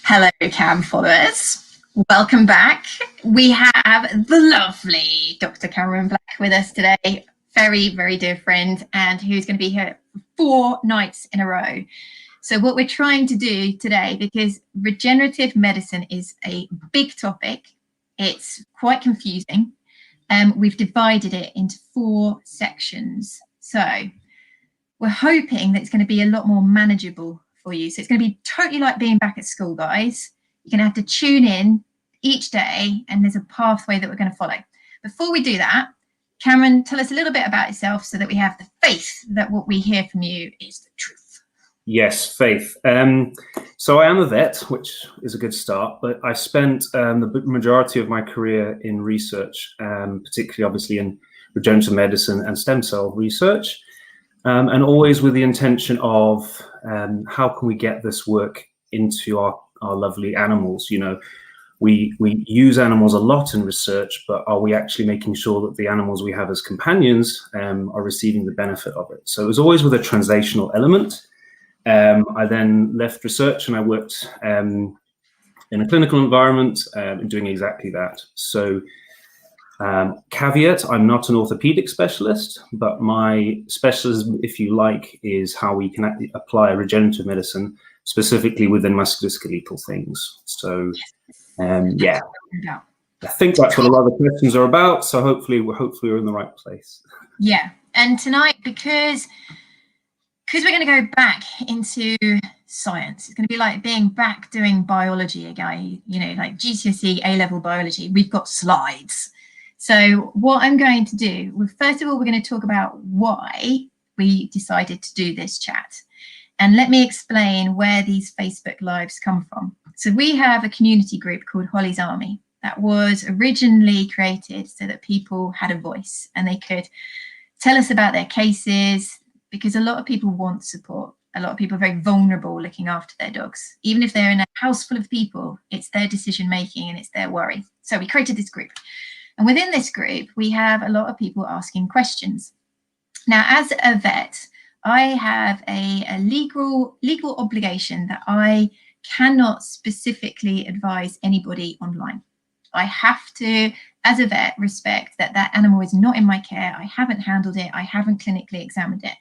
Hello, CAM followers. Welcome back. We have the lovely Dr. Cameron Black with us today. Very, very dear friend, and who's going to be here 4 nights in a row. So what we're trying to do today, because regenerative medicine is a big topic, it's quite confusing. We've divided it into 4 sections. So we're hoping that it's going to be a lot more manageable for you. So it's going to be totally like being back at school, guys. You're going to have to tune in each day, and there's a pathway that we're going to follow. Before we do that, Cameron, tell us a little bit about yourself so that we have the faith that what we hear from you is the truth. Yes, faith. So I am a vet, which is a good start, but I spent the majority of my career in research, particularly obviously in regenerative medicine and stem cell research, and always with the intention of how can we get this work into our lovely animals. You know, we use animals a lot in research, but are we actually making sure that the animals we have as companions are receiving the benefit of it? So it was always with a translational element. I then left research and I worked in a clinical environment doing exactly that. So caveat, I'm not an orthopedic specialist, but my specialism, if you like, is how we can apply regenerative medicine specifically within musculoskeletal things. So yeah, I think that's what a lot of the questions are about. So hopefully we're in the right place. Yeah, and tonight, because we're going to go back into science, it's going to be like being back doing biology again, you know, like GCSE A-level biology. We've got slides. So what I'm going to do, well, first of all, we're going to talk about why we decided to do this chat. And let me explain where these Facebook Lives come from. So we have a community group called Holly's Army that was originally created so that people had a voice and they could tell us about their cases, because a lot of people want support. A lot of people are very vulnerable looking after their dogs. Even if they're in a house full of people, it's their decision making and it's their worry. So we created this group. And within this group, we have a lot of people asking questions. Now, as a vet, I have a legal obligation that I cannot specifically advise anybody online. I have to, as a vet, respect that that animal is not in my care. I haven't handled it. I haven't clinically examined it.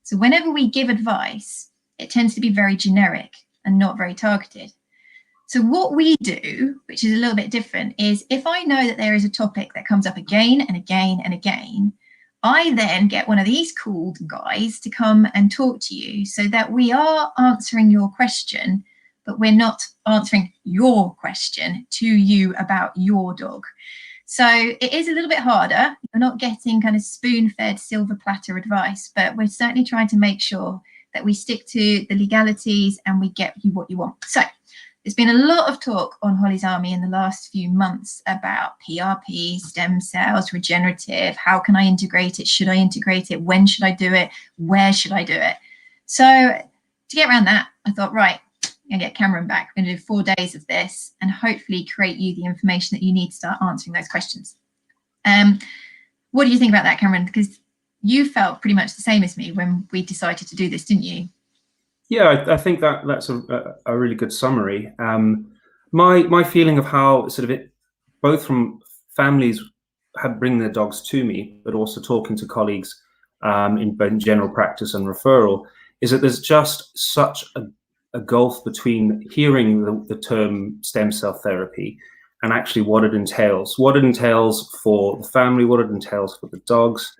So whenever we give advice, it tends to be very generic and not very targeted. So what we do, which is a little bit different, is if I know that there is a topic that comes up again and again and again, I then get one of these cool guys to come and talk to you so that we are answering your question, but we're not answering your question to you about your dog. So it is a little bit harder. You're not getting kind of spoon-fed silver platter advice, but we're certainly trying to make sure that we stick to the legalities and we get you what you want. So there's been a lot of talk on Holly's Army in the last few months about PRP, stem cells, regenerative. How can I integrate it? Should I integrate it? When should I do it? Where should I do it? So to get around that, I thought, right, and get Cameron back. We're going to do 4 days of this and hopefully create you the information that you need to start answering those questions. What do you think about that, Cameron? Because you felt pretty much the same as me when we decided to do this, didn't you? Yeah, I think that's a really good summary. My feeling of how sort of it, both from families bring their dogs to me, but also talking to colleagues in both general practice and referral, is that there's just such a gulf between hearing the term stem cell therapy and actually what it entails for the family, what it entails for the dogs.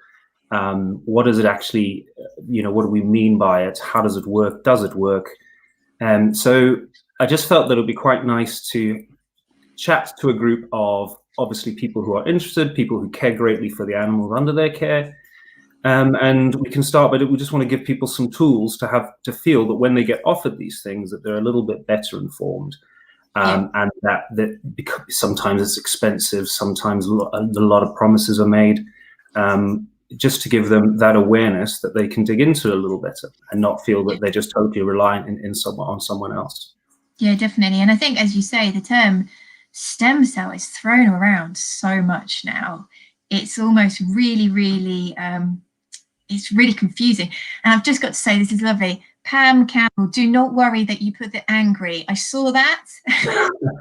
What does it actually, you know, what do we mean by it? How does it work? Does it work? So I just felt that it would be quite nice to chat to a group of obviously people who are interested, people who care greatly for the animals under their care. And we can start, but we just want to give people some tools to feel that when they get offered these things, that they're a little bit better informed. And that because sometimes it's expensive, sometimes a lot of promises are made. Just to give them that awareness that they can dig into a little better and not feel that they're just totally reliant on someone else. Yeah, definitely. And I think, as you say, the term stem cell is thrown around so much now. It's almost really, really, it's really confusing. And I've just got to say, this is lovely. Pam Campbell, do not worry that you put the angry. I saw that.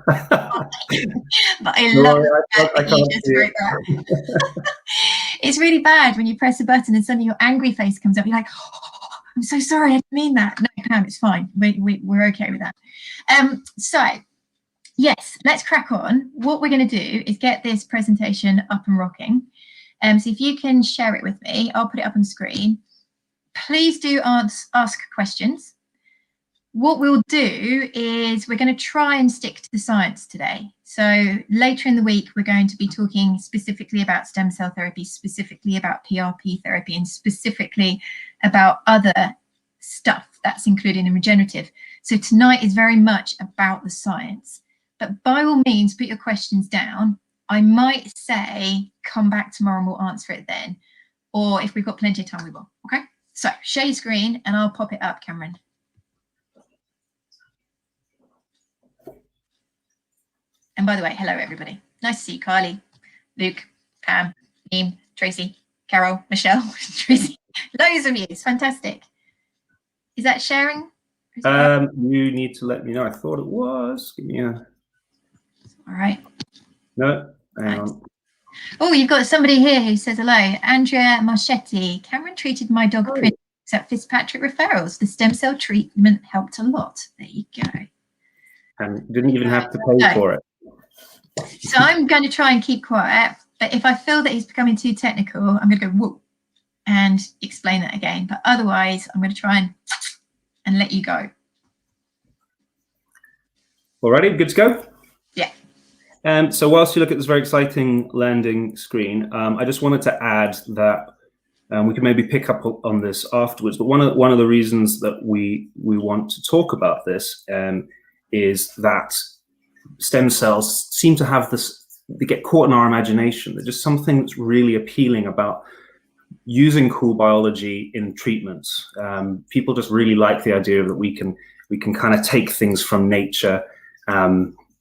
But I love that you just wrote that. It's really bad when you press a button and suddenly your angry face comes up. You're like, oh, I'm so sorry, I didn't mean that. No, Pam, it's fine. We're okay with that. So, yes, let's crack on. What we're going to do is get this presentation up and rocking. So if you can share it with me, I'll put it up on screen. Please do ask questions. What we'll do is we're going to try and stick to the science today. So later in the week, we're going to be talking specifically about stem cell therapy, specifically about PRP therapy, and specifically about other stuff that's included in regenerative. So tonight is very much about the science. But by all means, put your questions down. I might say, come back tomorrow and we'll answer it then. Or if we've got plenty of time, we will. Okay? So share your screen and I'll pop it up, Cameron. And by the way, hello, everybody. Nice to see you, Kylie, Luke, Pam, Neem, Tracy, Carol, Michelle, Tracy. Loads of you. It's fantastic. Is that sharing? You need to let me know. I thought it was. Give me a... All right. No, hang on. Oh, you've got somebody here who says hello. Andrea Marchetti. Cameron treated my dog Prince at Fitzpatrick Referrals. The stem cell treatment helped a lot. There you go. And didn't even have to pay for it. So I'm going to try and keep quiet. But if I feel that he's becoming too technical, I'm going to go whoop and explain that again. But otherwise, I'm going to try and let you go. Alrighty, good to go? Yeah. So whilst you look at this very exciting landing screen, I just wanted to add that we can maybe pick up on this afterwards. But one of the reasons that we want to talk about this is that stem cells seem to have this, they get caught in our imagination. There's just something that's really appealing about using cool biology in treatments. People just really like the idea that we can kind of take things from nature,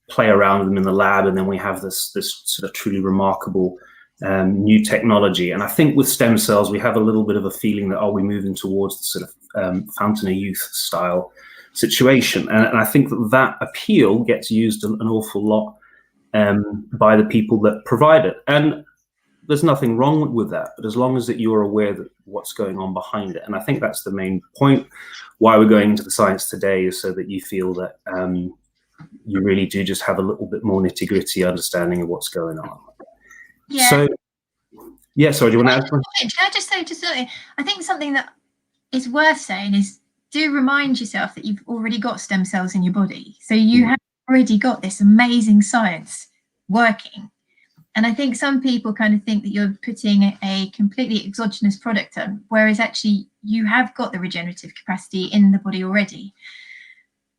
play around with them in the lab, and then we have this sort of truly remarkable new technology. And I think with stem cells, we have a little bit of a feeling that, we're moving towards the sort of fountain of youth style situation. And I think that appeal gets used an awful lot by the people that provide it. And there's nothing wrong with that, but as long as that you're aware that what's going on behind it. And I think that's the main point why we're going into the science today, is so that you feel that you really do just have a little bit more nitty-gritty understanding of what's going on. Yeah. So, yeah, sorry, do you want to add something? Can I just say, I think something that is worth saying is, do remind yourself that you've already got stem cells in your body. So you have already got this amazing science working. And I think some people kind of think that you're putting a completely exogenous product on, whereas actually you have got the regenerative capacity in the body already.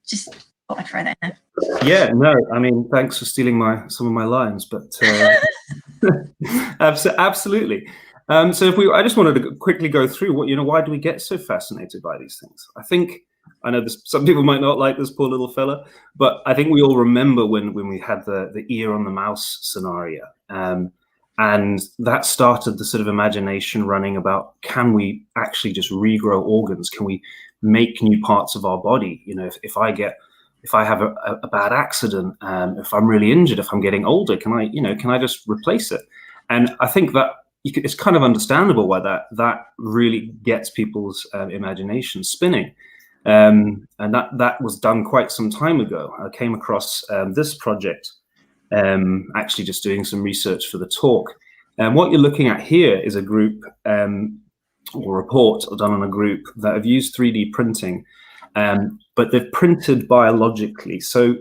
Just thought I'd throw that in there. Yeah, no, I mean, thanks for stealing some of my lines, but absolutely. So I just wanted to quickly go through why do we get so fascinated by these things? I know some people might not like this poor little fella, but I think we all remember when we had the ear on the mouse scenario. And that started the sort of imagination running about, can we actually just regrow organs? Can we make new parts of our body? If I have a bad accident, if I'm really injured, if I'm getting older, can I just replace it? And I think that it's kind of understandable why that really gets people's imagination spinning. And that was done quite some time ago. I came across this project, actually just doing some research for the talk. And what you're looking at here is a group or report done on a group that have used 3D printing, but they've printed biologically. So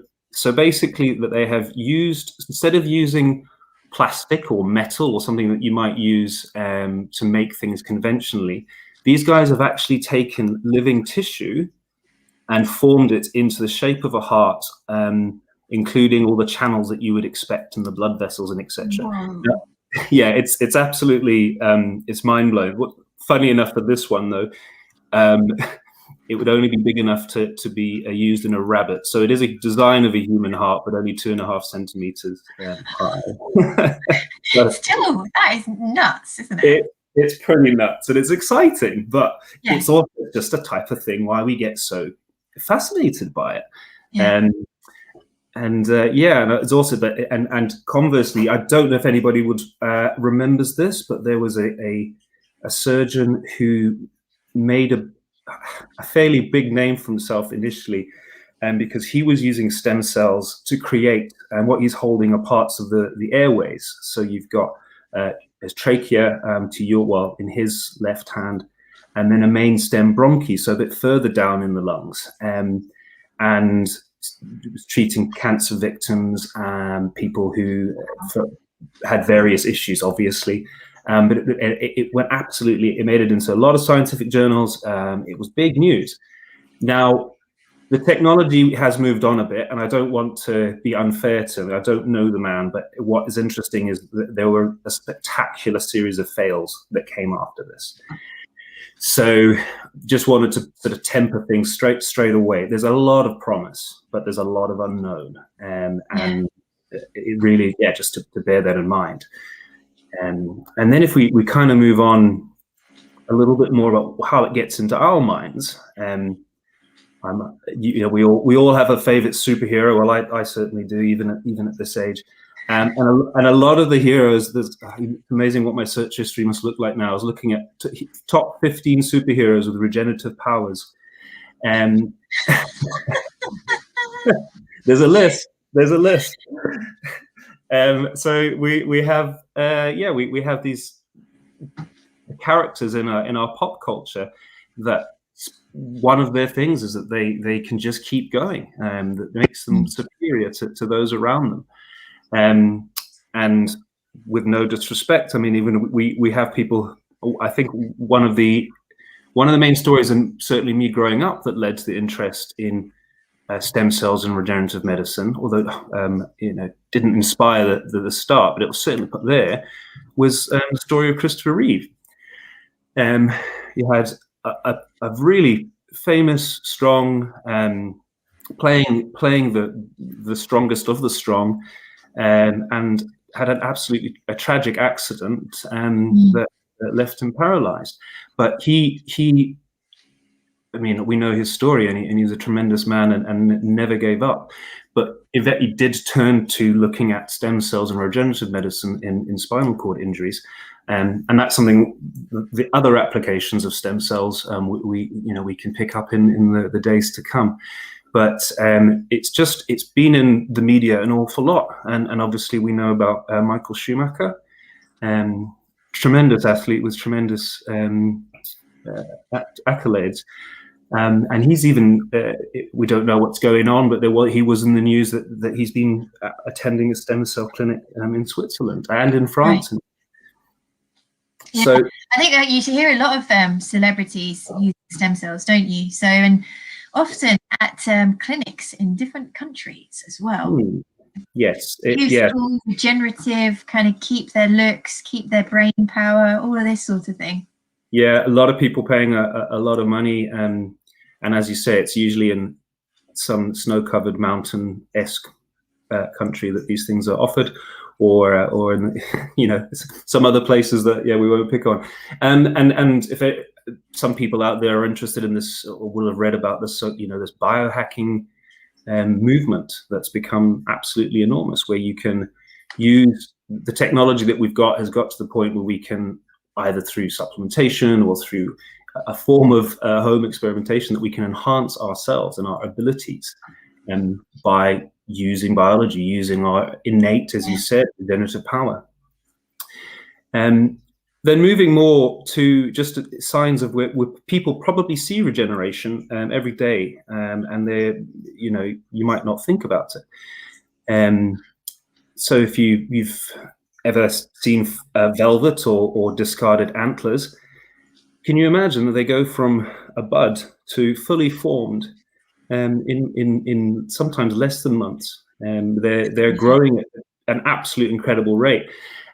basically that they have used, instead of using plastic or metal or something that you might use to make things conventionally, these guys have actually taken living tissue and formed it into the shape of a heart, including all the channels that you would expect in the blood vessels and etc. Wow. Yeah, it's absolutely it's mind blowing. Funny enough for this one though, it would only be big enough to be used in a rabbit. So it is a design of a human heart, but only 2.5 centimeters high. Still, that is nuts, isn't it? it's pretty nuts and it's exciting, but Yeah. it's also just a type of thing why we get so fascinated by it. Yeah. And it's also that, and conversely, I don't know if anybody would remembers this, but there was a surgeon who made a fairly big name for himself initially, because he was using stem cells to create, and what he's holding are parts of the airways. So you've got his trachea in his left hand, and then a main stem bronchi, so a bit further down in the lungs, and treating cancer victims and people who had various issues, obviously. But it went absolutely, it made it into a lot of scientific journals. It was big news. Now, the technology has moved on a bit, and I don't want to be unfair to him. I don't know the man, but what is interesting is that there were a spectacular series of fails that came after this. So just wanted to sort of temper things straight away. There's a lot of promise, but there's a lot of unknown. And it really, just to bear that in mind. And then if we kind of move on a little bit more about how it gets into our minds, we all have a favorite superhero. Well, I certainly do, even at this age. And a lot of the heroes, it's amazing what my search history must look like now. I was looking at top 15 superheroes with regenerative powers. And there's a list. So we have these characters in our pop culture that one of their things is that they can just keep going, that makes them superior to those around them. And with no disrespect, I mean, even we have people. I think one of the main stories, and certainly me growing up, that led to the interest in stem cells and regenerative medicine, although didn't inspire the start, but it was certainly put there, was the story of Christopher Reeve. You had a really famous, strong, playing the strongest of the strong. And had an absolutely tragic accident that left him paralyzed. But he I mean, we know his story, and he was a tremendous man and never gave up. But he did turn to looking at stem cells and regenerative medicine in spinal cord injuries. And that's something, the other applications of stem cells we can pick up in the days to come. But it's been in the media an awful lot, and obviously we know about Michael Schumacher, tremendous athlete with tremendous accolades, and he's even we don't know what's going on, but he was in the news that he's been attending a stem cell clinic in Switzerland and in France. Right. Yeah, so I think that you hear a lot of celebrities using stem cells, don't you? So and often at clinics in different countries as well. Yes. Useful, regenerative, kind of keep their looks, keep their brain power, all of this sort of thing. Yeah, a lot of people paying a lot of money, and as you say, it's usually in some snow-covered mountain-esque country that these things are offered, or in some other places that we won't pick on, and if some people out there are interested in this or will have read about this, this biohacking movement that's become absolutely enormous, where you can use the technology that we've got has got to the point where we can, either through supplementation or through a form of home experimentation, that we can enhance ourselves and our abilities, and by using biology, using our innate, as you said, regenerative power. Then moving more to just signs of where people probably see regeneration every day, and they, you might not think about it. So if you've ever seen velvet or discarded antlers, can you imagine that they go from a bud to fully formed in sometimes less than months? They're growing at an absolute incredible rate.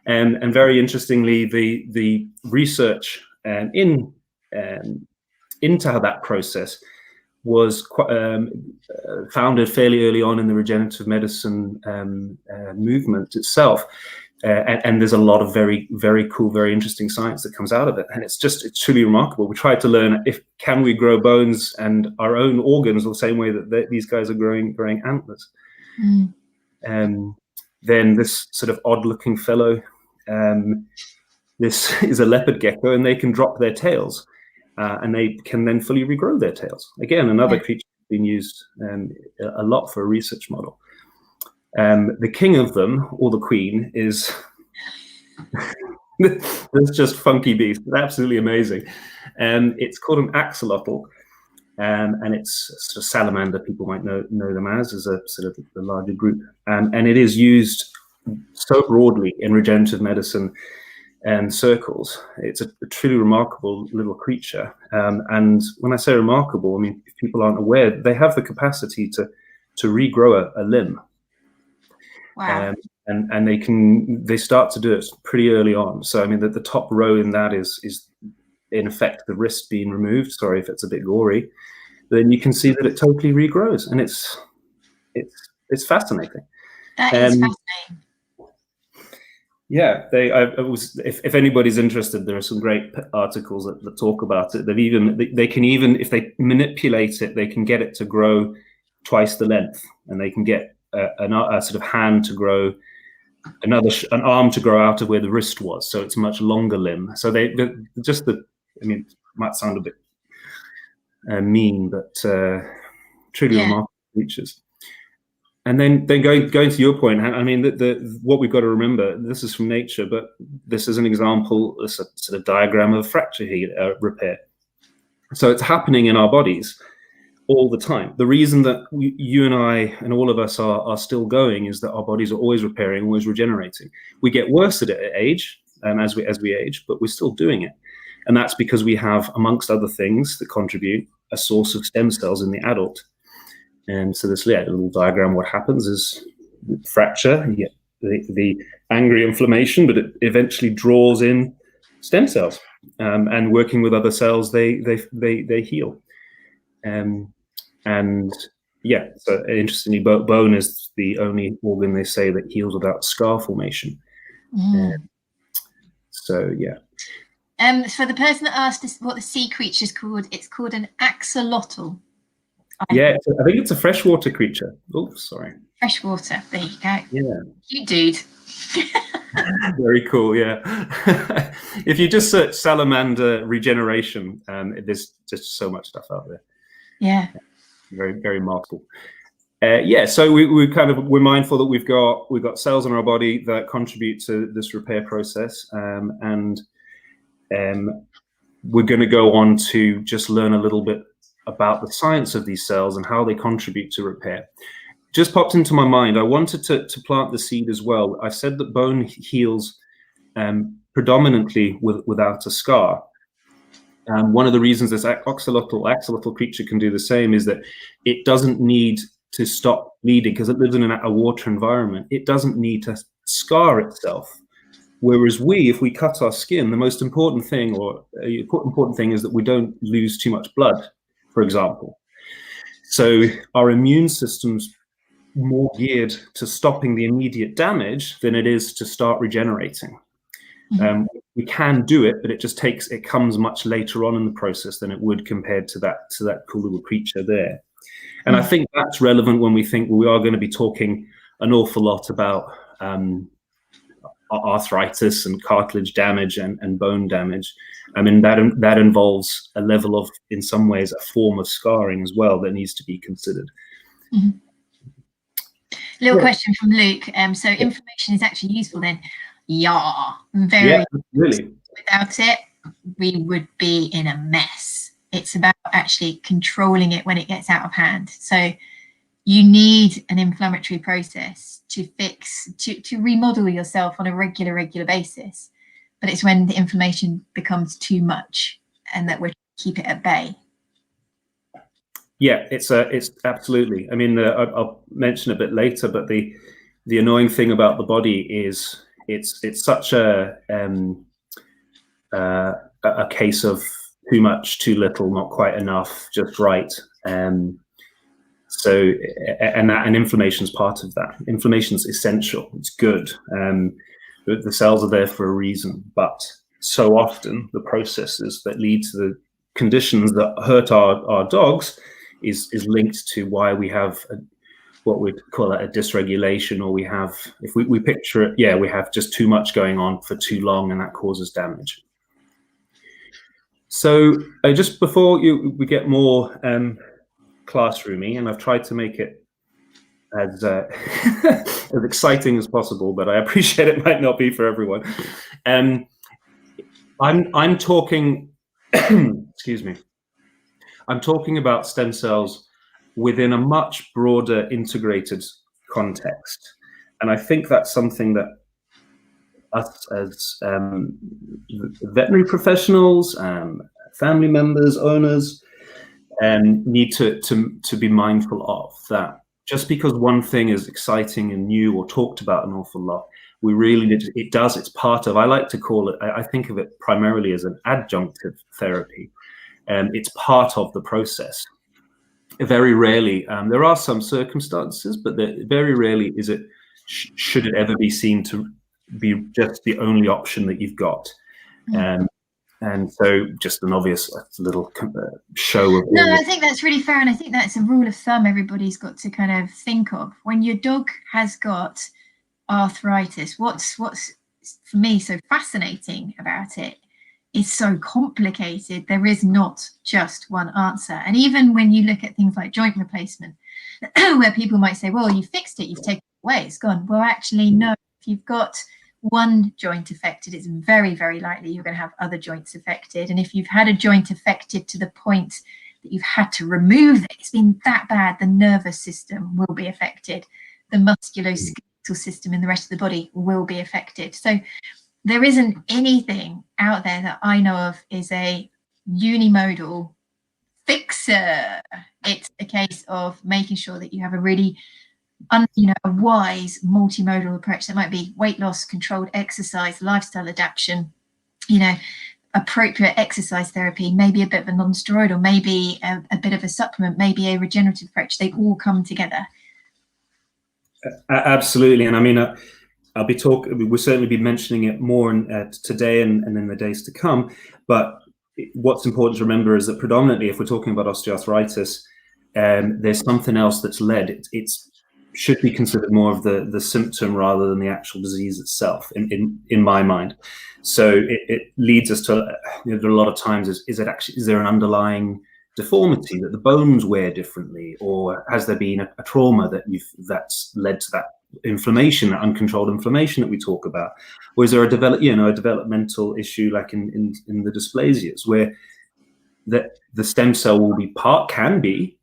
And very interestingly, the research into how that process was founded fairly early on in the regenerative medicine movement itself, and there's a lot of very, very cool, very interesting science that comes out of it, and it's truly remarkable. We tried to learn can we grow bones and our own organs the same way that these guys are growing antlers. Then this sort of odd-looking fellow, this is a leopard gecko, and they can drop their tails, and they can then fully regrow their tails. Again, another creature being used a lot for a research model. The king of them, or the queen, is this just funky beast. It's absolutely amazing. It's called an axolotl, and it's sort of salamander. People might know them as a sort of the larger group, and it is used so broadly in regenerative medicine and circles. It's a truly remarkable little creature. And when I say remarkable, I mean, if people aren't aware, they have the capacity to regrow a limb. Wow. And they start to do it pretty early on. So I mean, the top row in that is in effect the wrist being removed. Sorry if it's a bit gory. Then you can see that it totally regrows, and it's fascinating. That is fascinating. Yeah, if anybody's interested, there are some great articles that talk about it. They can even, if they manipulate it, they can get it to grow twice the length, and they can get a sort of hand to grow, an arm to grow out of where the wrist was, so it's a much longer limb. So I mean, it might sound a bit mean, but truly remarkable creatures. And then going to your point, I mean, what we've got to remember, this is from nature, but this is an example, a sort of diagram of fracture repair. So it's happening in our bodies all the time. The reason that you and I and all of us are still going is that our bodies are always repairing, always regenerating. We get worse at it at age, as we age, but we're still doing it. And that's because we have, amongst other things that contribute, a source of stem cells in the adult. And so this little diagram, what happens is fracture, you get the angry inflammation, but it eventually draws in stem cells, and working with other cells, they heal. And yeah, so interestingly, bone is the only organ they say that heals without scar formation. So yeah. For the person that asked us what the sea creature is called, it's called an axolotl. Yeah, I think it's a freshwater creature. Oh, sorry. Freshwater. There you go. Yeah. You dude. Very cool. Yeah. If you just search salamander regeneration, there's just so much stuff out there. Yeah. Very, very remarkable. Yeah. So we're mindful that we've got cells in our body that contribute to this repair process, and we're going to go on to just learn a little bit about the science of these cells and how they contribute to repair. Just popped into my mind, I wanted to plant the seed as well. I said that bone heals predominantly without a scar. One of the reasons this axolotl creature can do the same is that it doesn't need to stop bleeding because it lives in a water environment. It doesn't need to scar itself. Whereas if we cut our skin, the most important thing, is that we don't lose too much blood, for example. So our immune system's more geared to stopping the immediate damage than it is to start regenerating. We can do it, but it comes much later on in the process than it would compared to that cool little creature there. And I think that's relevant when we think we are going to be talking an awful lot about arthritis and cartilage damage and bone damage. I mean, that involves a level of, in some ways, a form of scarring as well that needs to be considered. Little question from Luke. So inflammation is actually useful then? Yeah, very. Really. Without it, we would be in a mess. It's about actually controlling it when it gets out of hand. So you need an inflammatory process to remodel yourself on a regular basis. But it's when the inflammation becomes too much and that we keep it at bay. Yeah, it's absolutely. I mean, I'll mention a bit later, but the annoying thing about the body is it's such a case of too much, too little, not quite enough, just right. So inflammation is part of that. Inflammation is essential. It's good. the cells are there for a reason, but so often the processes that lead to the conditions that hurt our dogs is linked to why we have what we'd call a dysregulation, or we have, if we picture it, yeah, we have just too much going on for too long, and that causes damage. So just before we get more classroomy, and I've tried to make it as as exciting as possible, but I appreciate it might not be for everyone. I'm talking, excuse me, I'm talking about stem cells within a much broader integrated context. And I think that's something that us as veterinary professionals, family members, owners, need to be mindful of, that just because one thing is exciting and new or talked about an awful lot, we really need to, it's part of, I like to call it, I think of it primarily as an adjunctive therapy. It's part of the process. Very rarely, there are some circumstances, but very rarely is it, should it ever be seen to be just the only option that you've got. And so just an obvious little show of... No, I think that's really fair. And I think that's a rule of thumb everybody's got to kind of think of. When your dog has got arthritis, what's for me so fascinating about it is so complicated. There is not just one answer. And even when you look at things like joint replacement, where people might say, well, you fixed it, you've taken it away, it's gone. Well, actually, no. If you've got one joint affected, it's very, very likely you're going to have other joints affected. And if you've had a joint affected to the point that you've had to remove it, it's been that bad, the nervous system will be affected. The musculoskeletal system in the rest of the body will be affected. So there isn't anything out there that I know of is a unimodal fixer. It's a case of making sure that you have a really a wise multimodal approach. That might be weight loss, controlled exercise, lifestyle adaptation, appropriate exercise therapy, maybe a bit of a non-steroidal, maybe a bit of a supplement, maybe a regenerative approach. They all come together. Absolutely. And I mean, we'll certainly be mentioning it more today and in the days to come. But what's important to remember is that predominantly, if we're talking about osteoarthritis, there's something else that's led. It's should be considered more of the symptom rather than the actual disease itself, in my mind. So it leads us to, a lot of times, is there an underlying deformity that the bones wear differently, or has there been a trauma that's led to that inflammation, that uncontrolled inflammation that we talk about, or is there a developmental issue like in the dysplasias, where the stem cell can be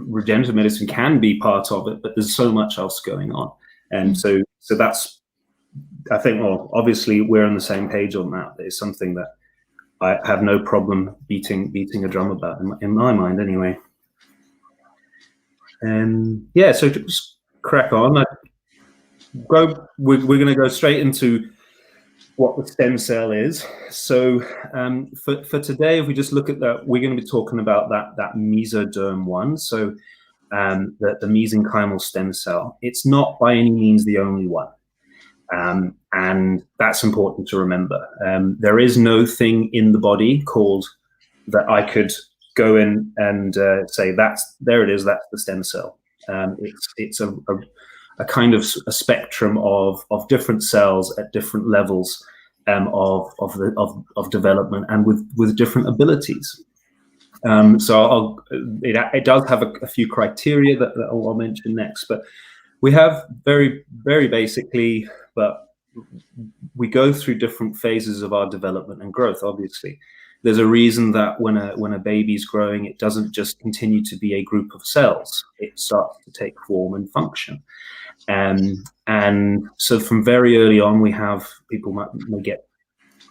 regenerative medicine can be part of it, but there's so much else going on. And so that's, I think, well, obviously we're on the same page on that. It's something that I have no problem beating a drum about, in my mind anyway. And yeah, so just crack on. We're going to go straight into what the stem cell is. So for today, if we just look at that, we're going to be talking about that mesoderm one. So the mesenchymal stem cell. It's not by any means the only one. And that's important to remember. There is no thing in the body called that I could go in and say, there it is, that's the stem cell. It's a kind of a spectrum of different cells at different levels of development and with different abilities. So it does have a few criteria that I'll mention next, but we have very, very basically, but we go through different phases of our development and growth. Obviously, there's a reason that when a baby's growing, it doesn't just continue to be a group of cells. It starts to take form and function. And so from very early on, we have, people might get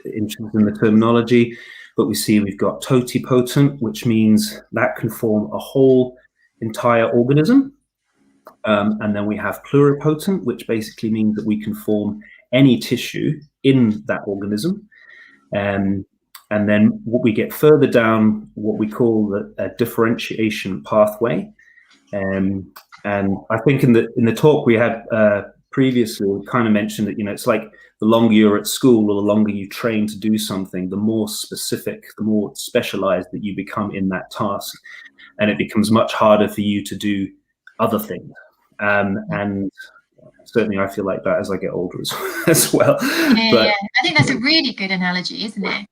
interested in the terminology, but we've got totipotent, which means that can form a whole entire organism. And then we have pluripotent, which basically means that we can form any tissue in that organism. And then what we get further down, what we call a differentiation pathway. And I think in the talk we had previously, we kind of mentioned that, it's like the longer you're at school or the longer you train to do something, the more specific, the more specialized that you become in that task. And it becomes much harder for you to do other things. And certainly I feel like that as I get older as well. Yeah, I think that's a really good analogy, isn't it?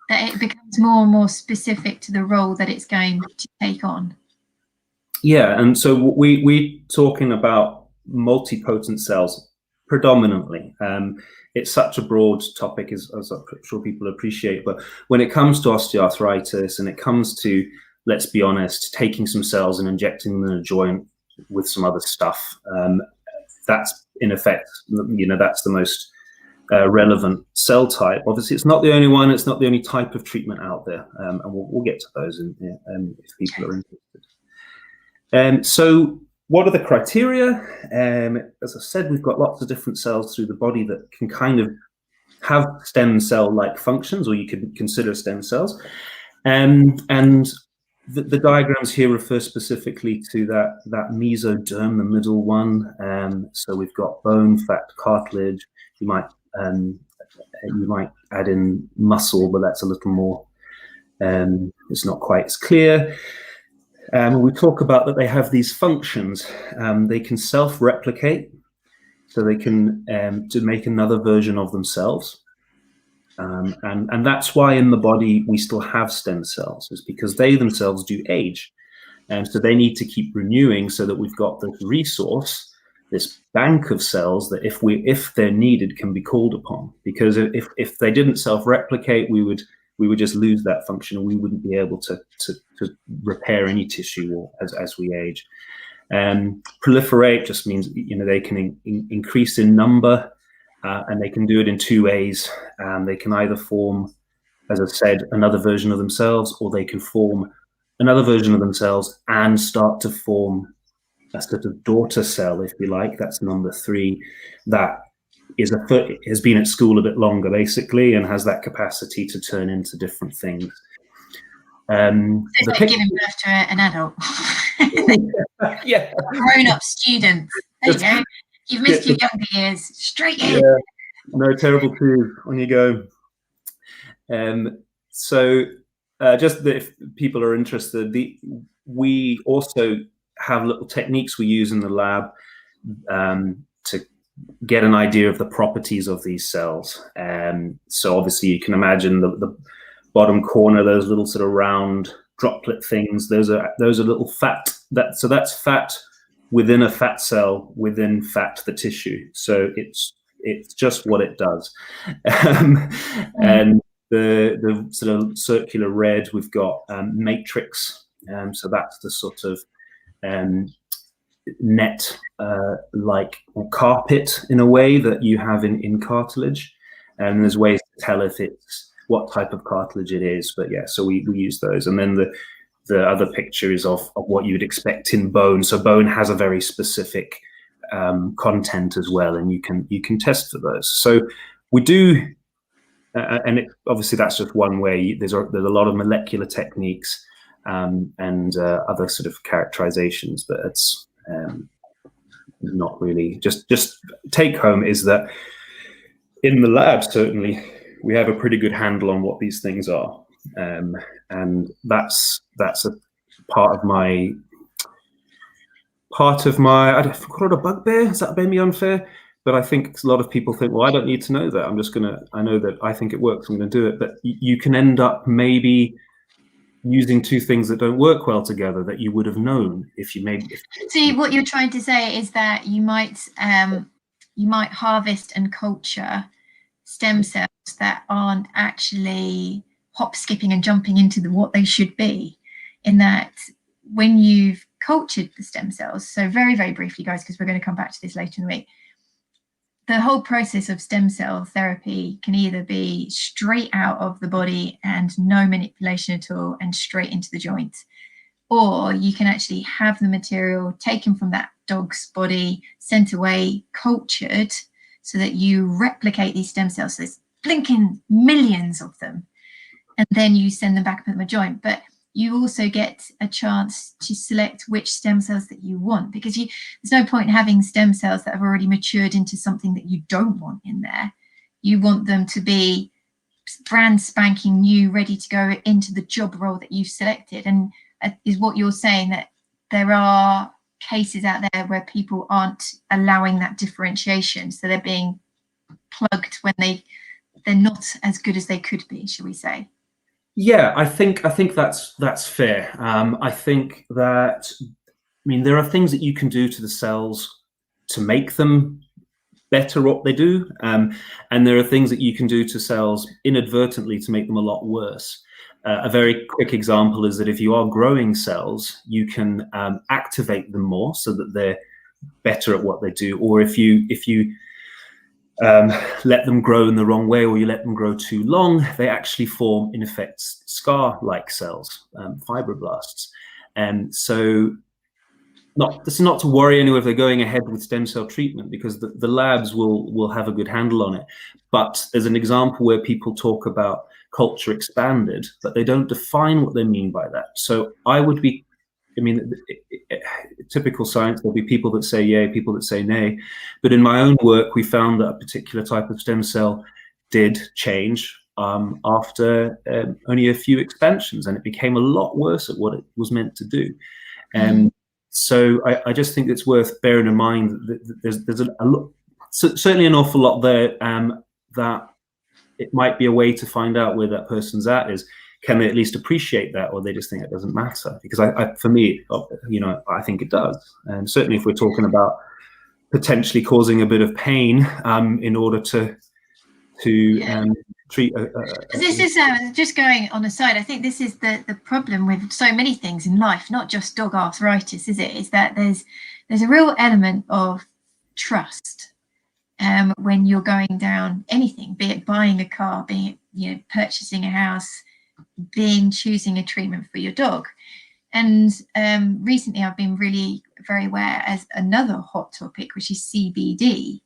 That it becomes more and more specific to the role that it's going to take on. Yeah, and so we're talking about multipotent cells predominantly. It's such a broad topic, as I'm sure people appreciate, but when it comes to osteoarthritis and it comes to, let's be honest, taking some cells and injecting them in a joint with some other stuff, that's in effect, that's the most relevant cell type. Obviously, it's not the only one, it's not the only type of treatment out there, and we'll get to those if people are interested. So what are the criteria? As I said, we've got lots of different cells through the body that can kind of have stem cell-like functions, or you could consider stem cells. And the diagrams here refer specifically to that mesoderm, the middle one. So we've got bone, fat, cartilage. You might add in muscle, but that's a little more, it's not quite as clear. We talk about that they have these functions. They can self-replicate, so they can to make another version of themselves. And that's why in the body we still have stem cells, is because they themselves do age. And so they need to keep renewing so that we've got this resource, this bank of cells that if they're needed can be called upon. Because if they didn't self-replicate, we would just lose that function and we wouldn't be able to repair any tissue as we age. Proliferate just means, they can increase in number, and they can do it in two ways. They can either form, as I said, another version of themselves, or they can form another version of themselves and start to form a sort of daughter cell, if you like. That's number 3. That has been at school a bit longer, basically, and has that capacity to turn into different things. It's like giving birth to an adult. Yeah. Grown-up student. There you go. You've missed your younger years. Straight in. Yeah. No, terrible too. On you go. So just that if people are interested, we also have little techniques we use in the lab to get an idea of the properties of these cells. So obviously you can imagine the bottom corner, those little sort of round droplet things. Those are little fat. So that's fat within a fat cell, within fat, the tissue. So it's just what it does. And the sort of circular red, we've got matrix. So that's the sort of net like or carpet in a way that you have in cartilage. And there's ways to tell if it's what type of cartilage it is. But yeah, so we use those. And then the other picture is of what you would expect in bone. So bone has a very specific content as well, and you can test for those. So we do, and obviously that's just one way. There's a lot of molecular techniques and other sort of characterizations, but it's not really just take home is that in the lab certainly we have a pretty good handle on what these things are. And that's a part of my I don't call it a bugbear. Is that maybe unfair? But I think a lot of people think, well, I don't need to know that. I know that I think it works, I'm gonna do it. But you can end up maybe using two things that don't work well together that you would have known if you maybe. See, what you're trying to say is that you might harvest and culture stem cells that aren't actually hop, skipping and jumping into what they should be, in that when you've cultured the stem cells, so very, very briefly, guys, because we're going to come back to this later in the week, the whole process of stem cell therapy can either be straight out of the body and no manipulation at all and straight into the joint, or you can actually have the material taken from that dog's body, sent away, cultured, so that you replicate these stem cells. So there's blinking millions of them, and then you send them back up in the joint. But you also get a chance to select which stem cells that you want, because there's no point in having stem cells that have already matured into something that you don't want in there. You want them to be brand spanking new, ready to go into the job role that you've selected. And is what you're saying, that there are cases out there where people aren't allowing that differentiation, so they're being plugged when they're not as good as they could be, shall we say? Yeah, I think that's fair. I think that, I mean, there are things that you can do to the cells to make them better what they do, and there are things that you can do to cells inadvertently to make them a lot worse. A very quick example is that if you are growing cells, you can activate them more so that they're better at what they do, or if you let them grow in the wrong way, or you let them grow too long, they actually form, in effect, scar-like cells, fibroblasts. And so this is not to worry anyone if they're going ahead with stem cell treatment, because the labs will have a good handle on it. But there's an example where people talk about culture expanded, but they don't define what they mean by that. So typical science, there'll be people that say yay, people that say nay. But in my own work, we found that a particular type of stem cell did change after only a few expansions, and it became a lot worse at what it was meant to do. And so I just think it's worth bearing in mind that there's certainly an awful lot there, that it might be a way to find out where that person's at is, can they at least appreciate that, or they just think it doesn't matter? Because for me, I think it does. And certainly if we're talking about potentially causing a bit of pain in order to treat this is just going on a side. I think this is the problem with so many things in life, not just dog arthritis, is that there's a real element of trust when you're going down anything, be it buying a car, be it purchasing a house, choosing a treatment for your dog. And recently I've been really very aware as another hot topic, which is CBD,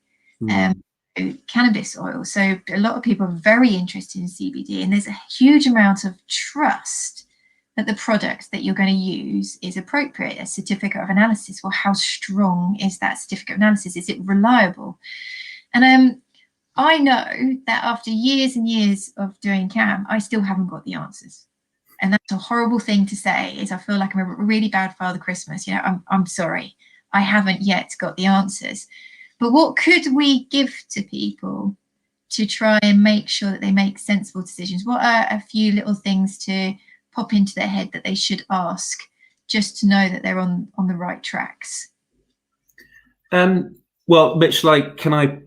cannabis oil. So a lot of people are very interested in CBD, and there's a huge amount of trust that the product that you're going to use is appropriate. A certificate of analysis. Well, how strong is that certificate of analysis? Is it reliable? And I know that after years and years of doing CAM, I still haven't got the answers. And that's a horrible thing to say, is I feel like I'm a really bad Father Christmas. I'm sorry, I haven't yet got the answers. But what could we give to people to try and make sure that they make sensible decisions? What are a few little things to pop into their head that they should ask, just to know that they're on the right tracks? Well, Mitch, can I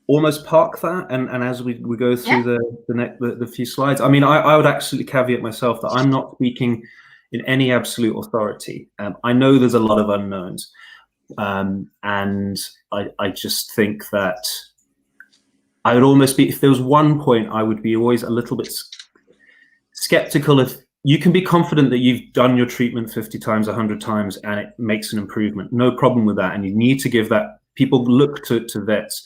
almost park that, and as we go through the few slides, I mean, I would actually caveat myself that I'm not speaking in any absolute authority. I know there's a lot of unknowns, and I just think that I would almost be, if there was one point, I would be always a little bit skeptical. If you can be confident that you've done your treatment 50 times, 100 times, and it makes an improvement, no problem with that. And you need to give that, people look to vets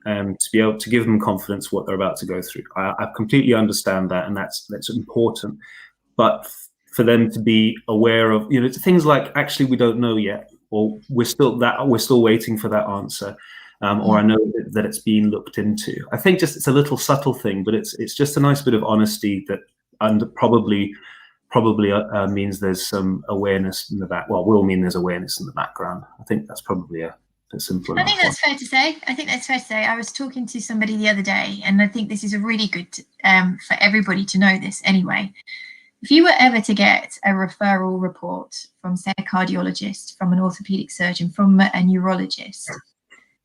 to be able to give them confidence what they're about to go through. I completely understand that, and that's important. But for them to be aware of, things like, actually, we don't know yet, or we're still waiting for that answer, or I know that it's being looked into. I think it's a little subtle thing, but it's just a nice bit of honesty that, and probably means there's some awareness in the back. Well, will mean there's awareness in the background. I think that's probably a simple enough. I think that's fair to say. I was talking to somebody the other day, and I think this is a really good for everybody to know this anyway. If you were ever to get a referral report from, say, a cardiologist, from an orthopedic surgeon, from a neurologist,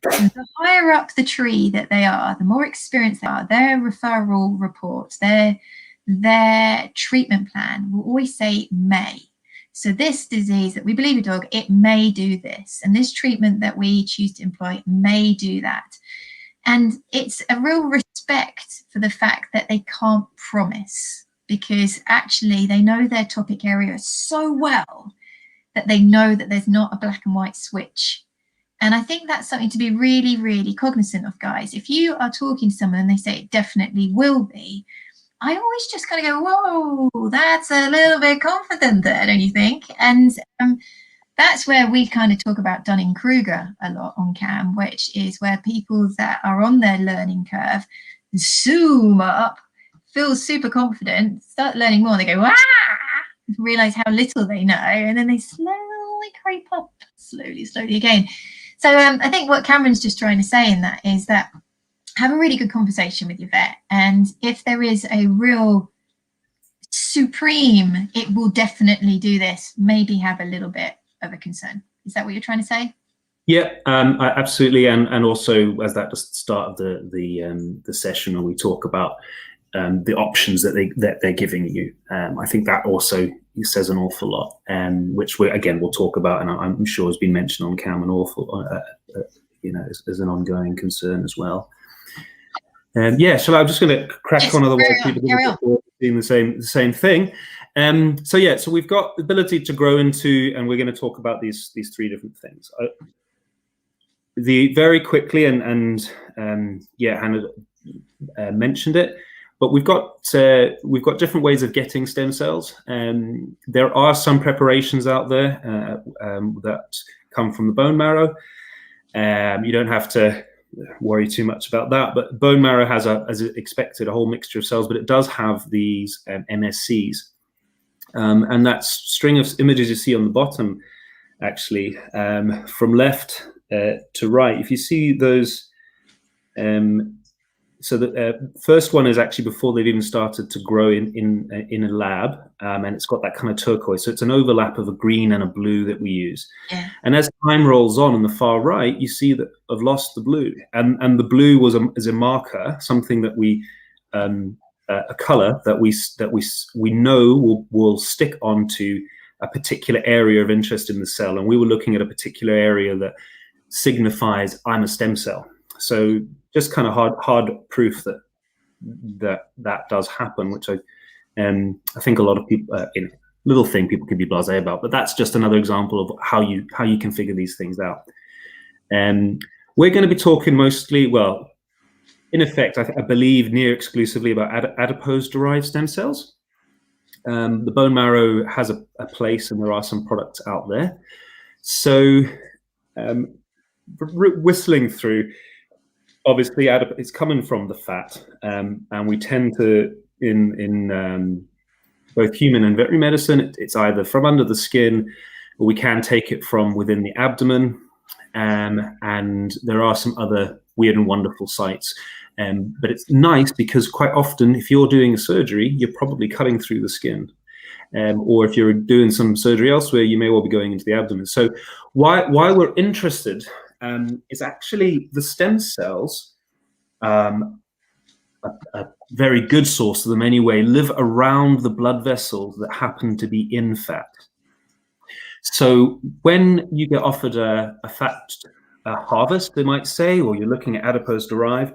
the higher up the tree that they are, the more experienced they are, their referral report, their treatment plan will always say may. So this disease that we believe in dog, it may do this. And this treatment that we choose to employ may do that. And it's a real respect for the fact that they can't promise, because actually they know their topic area so well that they know that there's not a black and white switch. And I think that's something to be really, really cognizant of, guys. If you are talking to someone and they say it definitely will be, I always just kind of go, whoa, that's a little bit confident there, don't you think? And that's where we kind of talk about Dunning-Kruger a lot on CAM, which is where people that are on their learning curve zoom up, feel super confident, start learning more, and they go, ah, realize how little they know, and then they slowly creep up, slowly again. So I think what Cameron's just trying to say in that is that have a really good conversation with your vet, and if there is a real supreme, it will definitely do this, maybe have a little bit of a concern. Is that what you're trying to say? Yeah, absolutely, and also as that just start of the session, when we talk about the options that they're giving you, I think that also says an awful lot, which we'll talk about, and I'm sure has been mentioned on CAM an awful, as an ongoing concern as well. So I'm just going to crack on, otherwise people are doing the same thing. So we've got the ability to grow into, and we're going to talk about these three different things. Very quickly, and Hannah mentioned it, but we've got different ways of getting stem cells. There are some preparations out there that come from the bone marrow. You don't have to worry too much about that, but bone marrow has, as expected, a whole mixture of cells, but it does have these MSCs, and that string of images you see on the bottom, actually, from left to right, if you see those, so the first one is actually before they've even started to grow in a lab, and it's got that kind of turquoise. So it's an overlap of a green and a blue that we use. Yeah. And as time rolls on the far right, you see that I've lost the blue, and the blue is a marker, something that we a color that we know will stick onto a particular area of interest in the cell, and we were looking at a particular area that signifies I'm a stem cell. So just kind of hard proof that does happen, which I think a lot of people, little thing people can be blasé about, but that's just another example of how you can figure these things out. We're going to be talking mostly, well, in effect, I believe near exclusively about adipose derived stem cells. The bone marrow has a place, and there are some products out there. So whistling through, obviously, it's coming from the fat, and we tend to, in both human and veterinary medicine, it's either from under the skin, or we can take it from within the abdomen, and there are some other weird and wonderful sites. But it's nice because quite often, if you're doing a surgery, you're probably cutting through the skin. Or if you're doing some surgery elsewhere, you may well be going into the abdomen. So why we're interested is actually the stem cells, a very good source of them anyway, live around the blood vessels that happen to be in fat. So when you get offered a fat harvest, they might say, or you're looking at adipose derived,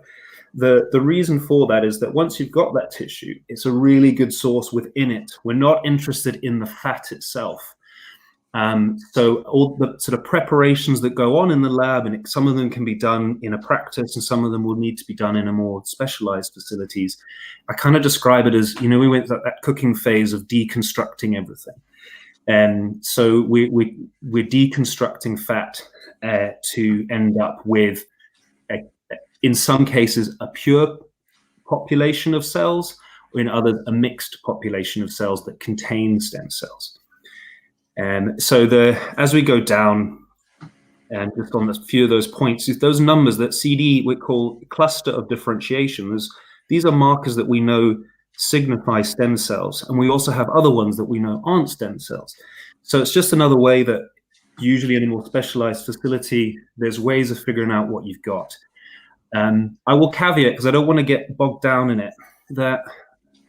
the reason for that is that once you've got that tissue, it's a really good source within it. We're not interested in the fat itself. So all the sort of preparations that go on in the lab, and some of them can be done in a practice, and some of them will need to be done in a more specialized facilities. I kind of describe it as, we went through that cooking phase of deconstructing everything. And so we're deconstructing fat to end up with, in some cases, a pure population of cells, or in others, a mixed population of cells that contain stem cells. So as we go down, and just on a few of those points, those numbers that CD we call cluster of differentiation, these are markers that we know signify stem cells, and we also have other ones that we know aren't stem cells. So it's just another way that usually in a more specialized facility, there's ways of figuring out what you've got. I will caveat, because I don't want to get bogged down in it, that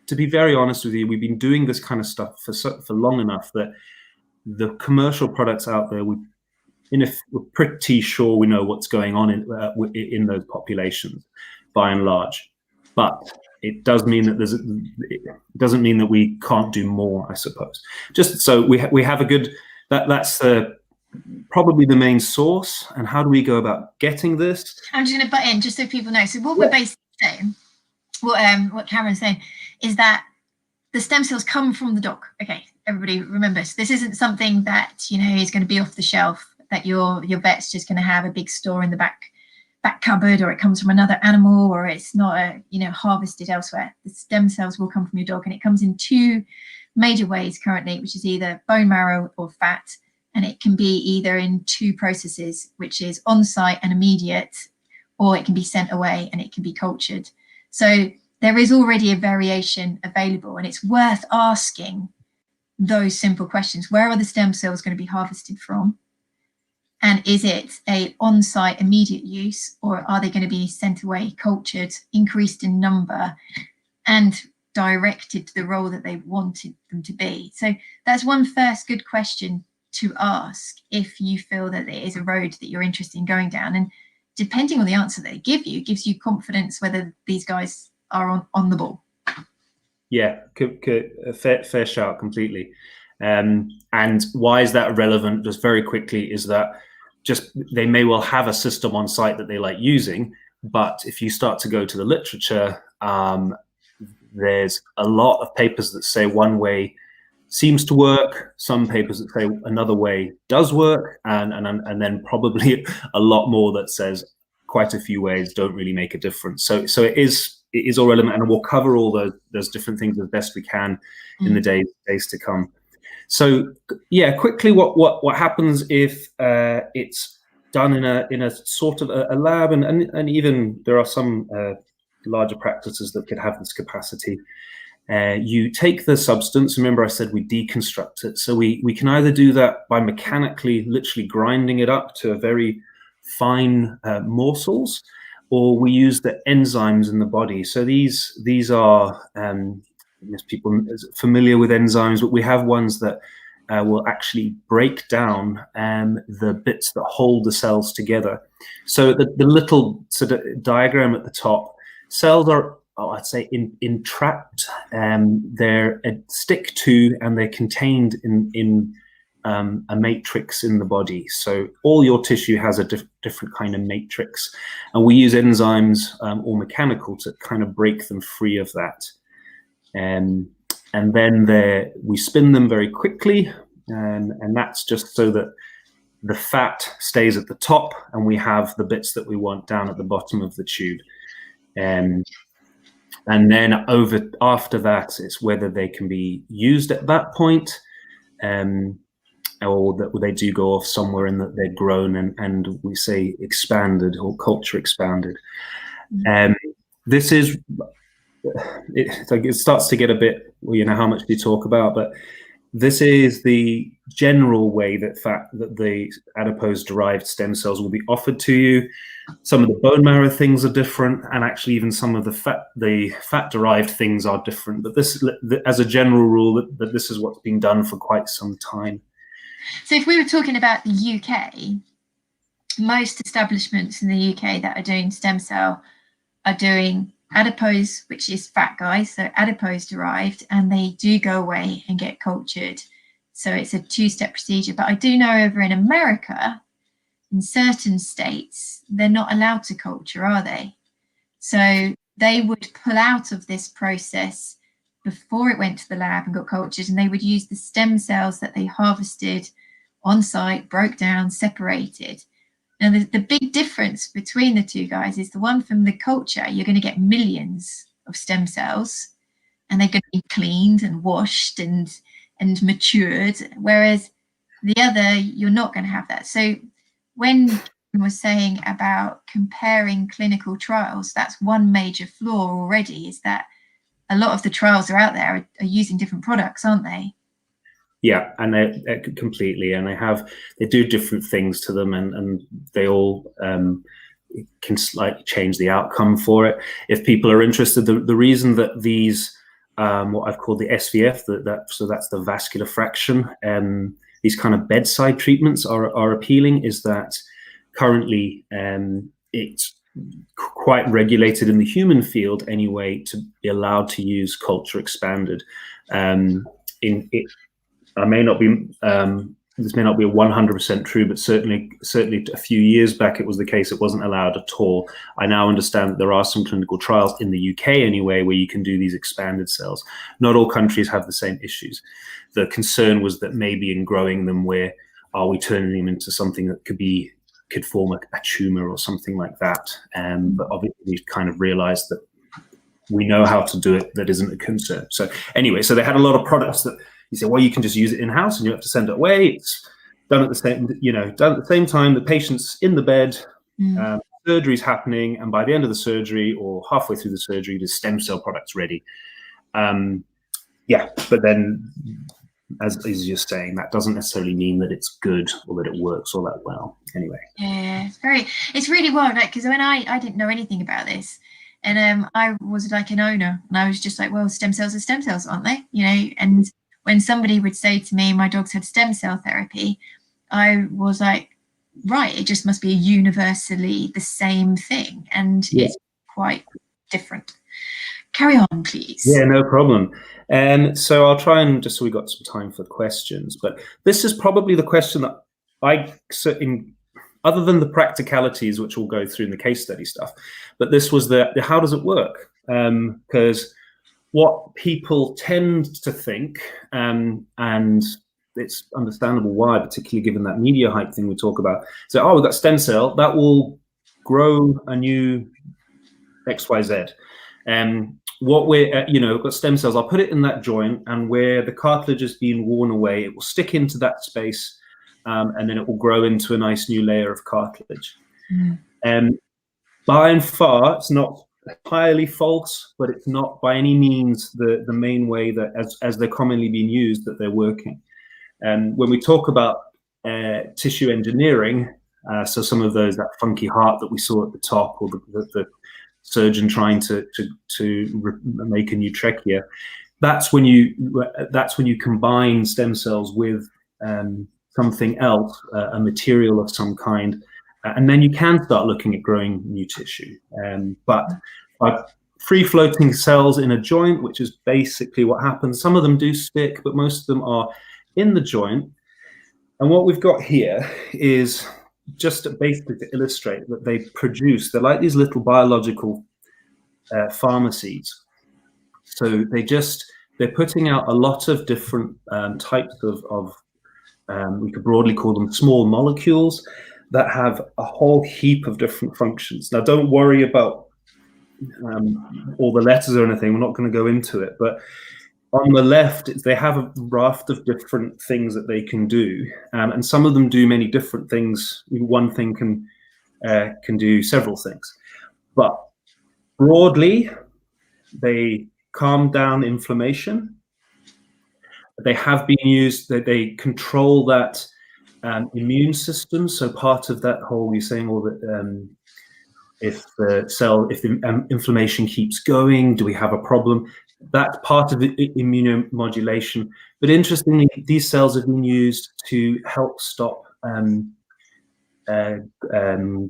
to be very honest with you, we've been doing this kind of stuff for long enough that the commercial products out there, we're pretty sure we know what's going on in those populations, by and large. But it does mean that it doesn't mean that we can't do more, I suppose. Just so we have a good, that's probably the main source. And how do we go about getting this? I'm just going to butt in just so people know. So what we're basically saying what Cameron's saying is that the stem cells come from the dog. Okay, everybody remembers, this isn't something that, you know, is going to be off the shelf, that your vet's just going to have a big store in the back cupboard, or it comes from another animal, or it's not you know, harvested elsewhere. The stem cells will come from your dog, and it comes in two major ways currently, which is either bone marrow or fat, and it can be either in two processes, which is on-site and immediate, or it can be sent away and it can be cultured. So there is already a variation available, and it's worth asking those simple questions. Where are the stem cells going to be harvested from? And is it a on-site immediate use, or are they going to be sent away, cultured, increased in number, and directed to the role that they wanted them to be? So that's one first good question to ask if you feel that it is a road that you're interested in going down. And depending on the answer they give you, gives you confidence whether these guys are on the ball. Yeah, fair shout completely. And why is that relevant? Just very quickly, is that just they may well have a system on site that they like using, but if you start to go to the literature, there's a lot of papers that say one way seems to work, some papers that say another way does work, and then probably a lot more that says quite a few ways don't really make a difference. So it is all relevant, and we'll cover all those different things as best we can in the days to come. So yeah, quickly, what happens if it's done in a sort of a lab, and even there are some larger practices that could have this capacity. You take the substance. Remember, I said we deconstruct it. So we can either do that by mechanically, literally grinding it up to a very fine morsels, or we use the enzymes in the body. So these are, people familiar with enzymes, but we have ones that will actually break down the bits that hold the cells together. So the little sort of diagram at the top, cells are, I'd say, entrapped. They're stick to, and they're contained in a matrix in the body. So all your tissue has a different kind of matrix, and we use enzymes or mechanical to kind of break them free of that. And then we spin them very quickly, and that's just so that the fat stays at the top, and we have the bits that we want down at the bottom of the tube. And then after that, it's whether they can be used at that point, or that they do go off somewhere and that they're grown and we say expanded or culture expanded. This is, it starts to get a bit, you know, how much do you talk about, but this is the general way that the adipose derived stem cells will be offered to you. Some of the bone marrow things are different, and actually even some of the fat derived things are different. But this, as a general rule, that this is what's been done for quite some time. So if we were talking about the UK, most establishments in the UK that are doing stem cell are doing adipose, which is fat guys, so adipose derived, and they do go away and get cultured. So it's a two-step procedure. But I do know over in America, in certain states, they're not allowed to culture, are they? So they would pull out of this process before it went to the lab and got cultured, and they would use the stem cells that they harvested on site, broke down, separated. Now, the big difference between the two guys is the one from the culture, you're going to get millions of stem cells, and they're going to be cleaned and washed and matured, whereas the other, you're not going to have that. So when Kim was saying about comparing clinical trials, that's one major flaw already, is that a lot of the trials are out there are using different products, aren't they? Yeah, and they completely, and they do different things to them, and they all can slightly change the outcome for it. If people are interested, the reason that these, what I've called the SVF, so that's the vascular fraction, these kind of bedside treatments are appealing, is that currently it's quite regulated in the human field anyway to be allowed to use culture expanded. I may not be this may not be 100% true, but certainly a few years back it was the case. It wasn't allowed at all. I now understand that there are some clinical trials in the UK anyway where you can do these expanded cells. Not all countries have the same issues. The concern was that maybe in growing them, where are we turning them into something that could form a tumor or something like that? But obviously we've kind of realized that we know how to do it. That isn't a concern. So anyway, so they had a lot of products that you say, well, you can just use it in-house and you have to send it away. It's done at the same, done at the same time. The patient's in the bed, surgery's happening, and by the end of the surgery or halfway through the surgery, the stem cell product's ready. Yeah, but then, as you're saying, that doesn't necessarily mean that it's good or that it works all that well. Anyway. Yeah, it's really wild, like, because when I didn't know anything about this, and I was like an owner, and I was just like, well, stem cells are stem cells, aren't they? And when somebody would say to me, my dog's had stem cell therapy, I was like, right, it just must be universally the same thing. And it's quite different. Carry on, please. Yeah, no problem. And so I'll try and just so we got some time for questions. But this is probably the question that other than the practicalities, which we'll go through in the case study stuff, but this was the how does it work? Because what people tend to think, and it's understandable why, particularly given that media hype thing we talk about. So, oh, we've got stem cell, that will grow a new XYZ. What we're, we've got stem cells, I'll put it in that joint, and where the cartilage is being worn away, it will stick into that space, and then it will grow into a nice new layer of cartilage. By and far, it's not entirely false, but it's not by any means the main way that, as they're commonly being used, that they're working. And when we talk about tissue engineering, so some of that funky heart that we saw at the top, or the surgeon trying to make a new trachea, that's when you combine stem cells with something else, a material of some kind. And then you can start looking at growing new tissue. But free-floating cells in a joint, which is basically what happens. Some of them do stick, but most of them are in the joint. And what we've got here is just basically to illustrate that they're like these little biological pharmacies. So they're putting out a lot of different types of we could broadly call them small molecules that have a whole heap of different functions. Now, don't worry about all the letters or anything. We're not going to go into it. But on the left, they have a raft of different things that they can do. And some of them do many different things. One thing can do several things. But broadly, they calm down inflammation. They have been used, they control that immune system. So part of that whole, you're saying, well, that if the inflammation keeps going, do we have a problem? That's part of the immunomodulation. But interestingly, these cells have been used to help stop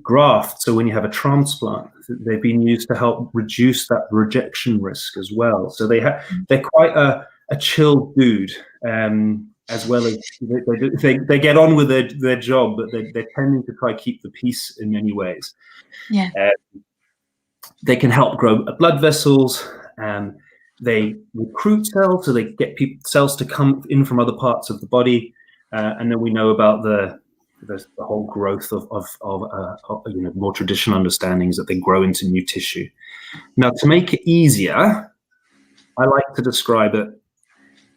graft. So when you have a transplant, they've been used to help reduce that rejection risk as well. So they're quite a chill dude, as well as they get on with their job, but they're tending to try keep the peace in many ways. Yeah. They can help grow blood vessels. They recruit cells, so they get cells to come in from other parts of the body, and then we know about the whole growth of more traditional understandings that they grow into new tissue. Now, to make it easier, I like to describe it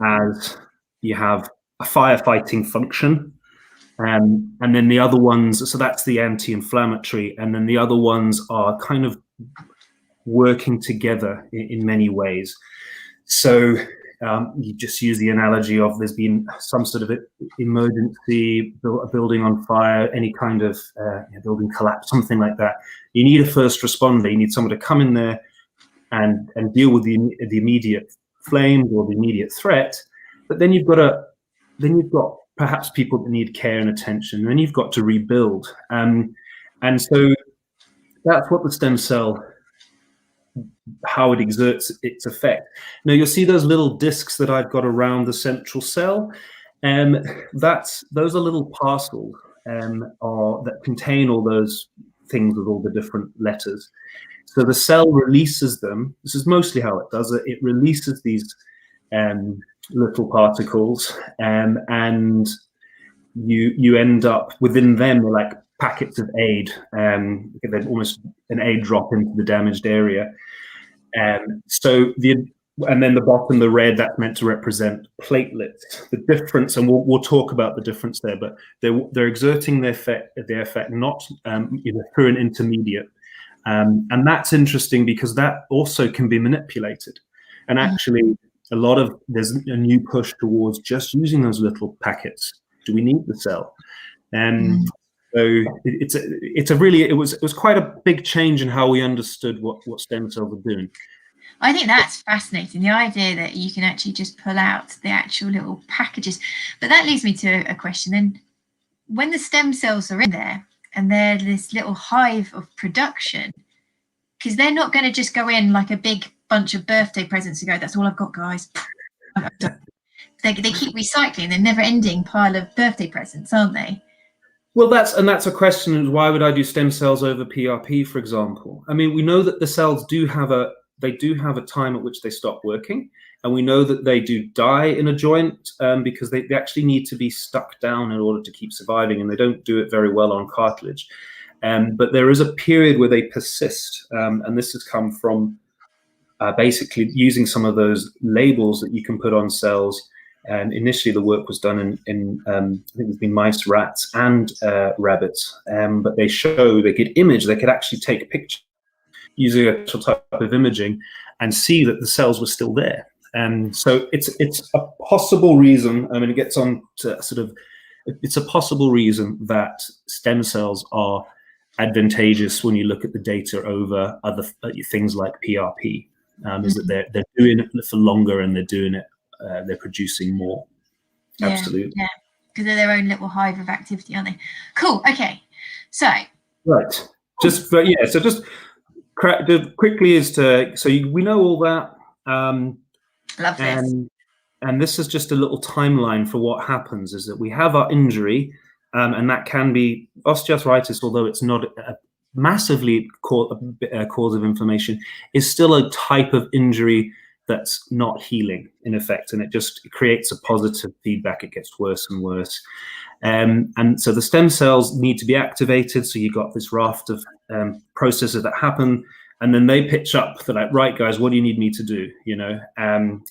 as you have a firefighting function, and then the other ones, so that's the anti-inflammatory, and then the other ones are kind of working together in many ways. So you just use the analogy of there's been some sort of emergency, a building on fire, any kind of building collapse, something like that. You need a first responder. You need someone to come in there and deal with the immediate flames or the immediate threat. But then you've got perhaps people that need care and attention. And then you've got to rebuild. And so that's what the stem cell, how it exerts its effect. Now you'll see those little discs that I've got around the central cell, Those are little parcels that contain all those things with all the different letters. So the cell releases them. This is mostly how it does it. It releases these little particles, and you end up within them like packets of aid. They're almost an aid drop into the damaged area. And then the bottom, the red, that's meant to represent platelets. The difference, and we'll talk about the difference there, but they're exerting their effect not through an intermediate. And that's interesting because that also can be manipulated. And actually, there's a new push towards just using those little packets. Do we need the cell? So it was quite a big change in how we understood what stem cells are doing. I think that's fascinating, the idea that you can actually just pull out the actual little packages. But that leads me to a question. And when the stem cells are in there and they're this little hive of production, because they're not going to just go in like a big bunch of birthday presents and go, that's all I've got, guys. They keep recycling. They're never ending pile of birthday presents, aren't they? Well, that's a question. Why would I do stem cells over PRP, for example? I mean, we know that the cells do have a time at which they stop working, and we know that they do die in a joint because they actually need to be stuck down in order to keep surviving, and they don't do it very well on cartilage. But there is a period where they persist, and this has come from basically using some of those labels that you can put on cells. And initially, the work was done in I think it's been mice, rats, and rabbits. But they could image. They could actually take a picture using a type of imaging and see that the cells were still there. And so it's a possible reason. I mean, it gets on to it's a possible reason that stem cells are advantageous when you look at the data over other things like PRP. Is that they're doing it for longer and they're doing it. They're producing more. Yeah, absolutely. Yeah, because they're their own little hive of activity, aren't they? Cool. Okay. So. Right. Just quickly we know all that. Love this. And this is just a little timeline for what happens is that we have our injury, and that can be osteoarthritis, although it's not a massively cause of inflammation, is still a type of injury that's not healing in effect, and it creates a positive feedback. It gets worse and worse. And so the stem cells need to be activated. So you've got this raft of processes that happen, and then they pitch up. They're like, right, guys, what do you need me to do? And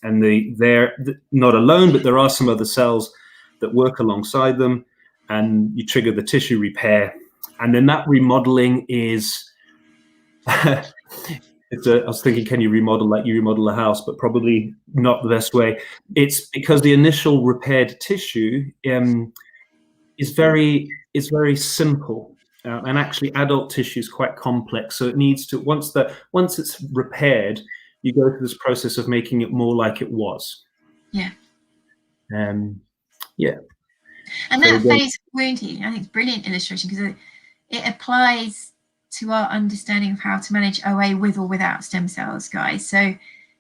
they're not alone, but there are some other cells that work alongside them, and you trigger the tissue repair. And then that remodeling is, I was thinking, can you remodel like you remodel a house, but probably not the best way. It's because the initial repaired tissue is very simple, and actually adult tissue is quite complex. So it needs to, once it's repaired, you go through this process of making it more like it was. Yeah. Yeah. And that phase of wound healing, I think, is brilliant illustration because it applies to our understanding of how to manage OA with or without stem cells, guys. So,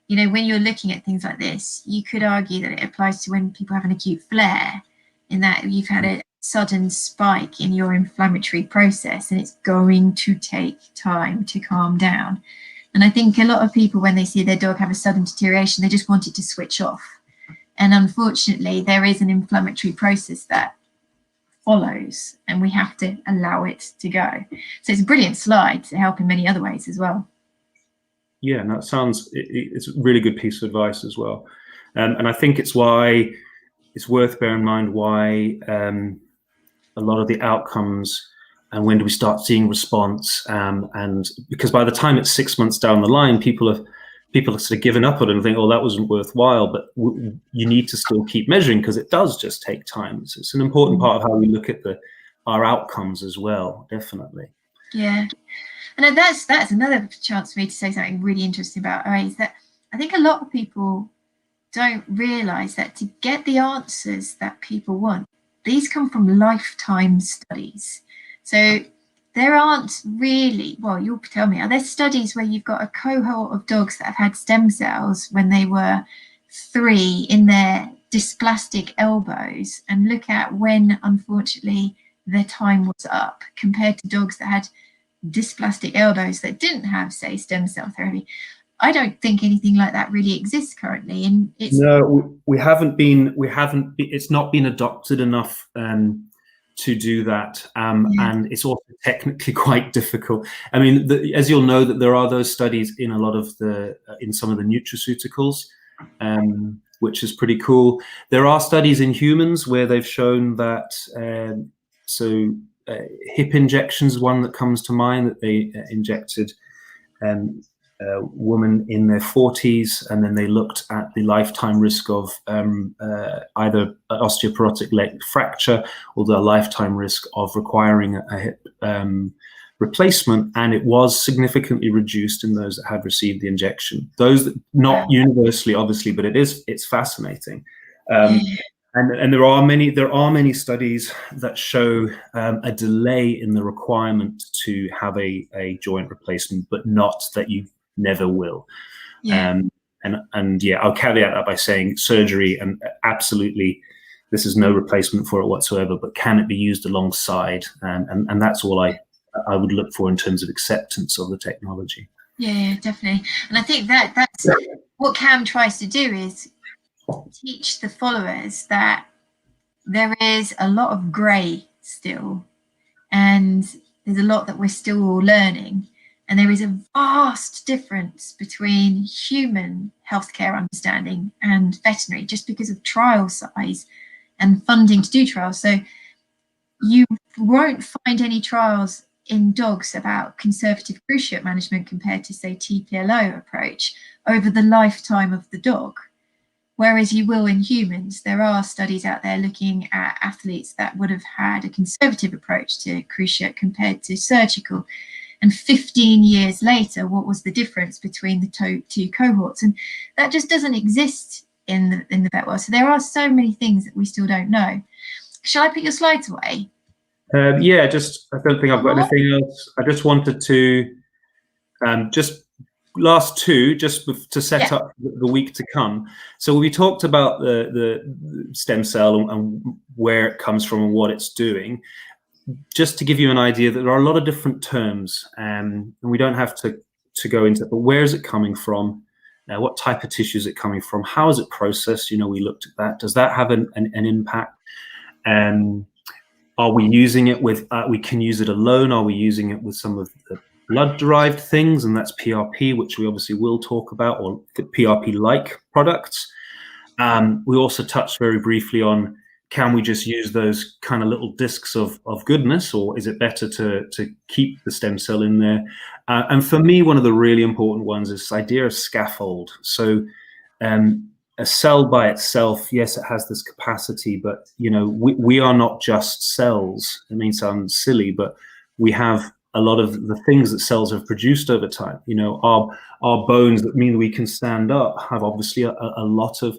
when you're looking at things like this, you could argue that it applies to when people have an acute flare, in that you've had a sudden spike in your inflammatory process and it's going to take time to calm down. And I think a lot of people, when they see their dog have a sudden deterioration, they just want it to switch off. And unfortunately, there is an inflammatory process that follows, and we have to allow it to go. So it's a brilliant slide to help in many other ways as well. Yeah, and that it's a really good piece of advice as well. And I think it's why it's worth bearing in mind why a lot of the outcomes and when do we start seeing response, and because by the time it's 6 months down the line, people have sort of given up on it and think, oh, that wasn't worthwhile. But you need to still keep measuring because it does just take time. It's an important part of how we look at our outcomes as well, definitely. Yeah, and that's another chance for me to say something really interesting about OA, is that I think a lot of people don't realise that to get the answers that people want, these come from lifetime studies. So there aren't really, well, you'll tell me, are there studies where you've got a cohort of dogs that have had stem cells when they were 3 in their dysplastic elbows and look at when, unfortunately, their time was up compared to dogs that had dysplastic elbows that didn't have, say, stem cell therapy. I don't think anything like that really exists currently, and it's we haven't been it's not been adopted enough to do that, and it's also technically quite difficult. I mean, as you'll know, that there are those studies in a lot of the in some of the nutraceuticals, which is pretty cool. There are studies in humans where they've shown that hip injections, one that comes to mind, that they injected a woman in their 40s, and then they looked at the lifetime risk of either osteoporotic leg fracture or the lifetime risk of requiring a hip replacement, and it was significantly reduced in those that had received the injection. Those that, not universally, obviously, but it's fascinating. And there are many studies that show a delay in the requirement to have a joint replacement, but not that you never will. And yeah, I'll caveat that by saying surgery, and absolutely, this is no replacement for it whatsoever. But can it be used alongside? And that's all I would look for in terms of acceptance of the technology. Yeah, definitely. And I think that's what Cam tries to do, is teach the followers that there is a lot of grey still, and there's a lot that we're still all learning, and there is a vast difference between human healthcare understanding and veterinary, just because of trial size and funding to do trials. So you won't find any trials in dogs about conservative cruciate management compared to, say, TPLO approach over the lifetime of the dog. Whereas you will in humans. There are studies out there looking at athletes that would have had a conservative approach to cruciate compared to surgical. And 15 years later, what was the difference between the two cohorts? And that just doesn't exist in the vet world. So there are so many things that we still don't know. Shall I put your slides away? Yeah, I don't think I've got anything else. I just wanted to last two, just to set up the week to come. So we talked about the stem cell and where it comes from and what it's doing. Just to give you an idea, that there are a lot of different terms, and we don't have to go into it, but where is it coming from? What type of tissue is it coming from? How is it processed? You know, we looked at that. Does that have an impact? Are we using it with, we can use it alone? Are we using it with some of the blood-derived things, and that's PRP, which we obviously will talk about, or the PRP-like products. We also touched very briefly on, can we just use those kind of little discs of goodness, or is it better to keep the stem cell in there? And for me, one of the really important ones is this idea of scaffold. So a cell by itself, yes, it has this capacity, but you know, we are not just cells. It may sound silly, but we have a lot of the things that cells have produced over time. You know, our bones that mean we can stand up have obviously a lot of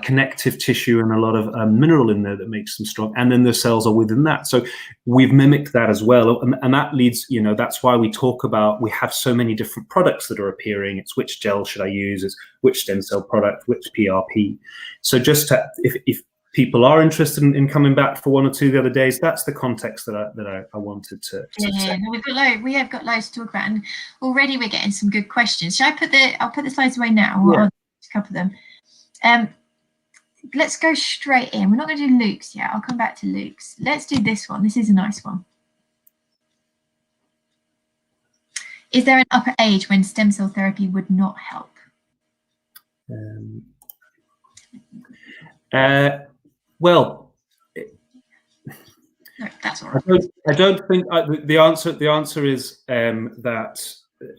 connective tissue and a lot of mineral in there that makes them strong. And then the cells are within that. So we've mimicked that as well. And that leads, you know, that's why we talk about, we have so many different products that are appearing. It's which gel should I use? It's which stem cell product, which PRP. So just to, if people are interested in coming back for one or two the other days, that's the context that I wanted to yeah, we have got loads to talk about, and already we're getting some good questions. Shall I I'll put the slides away now. Yeah. I'll a couple of them. Let's go straight in. We're not going to do Luke's yet. I'll come back to Luke's. Let's do this one. This is a nice one. Is there an upper age when stem cell therapy would not help? Well, no, that's all right. I don't think the answer is that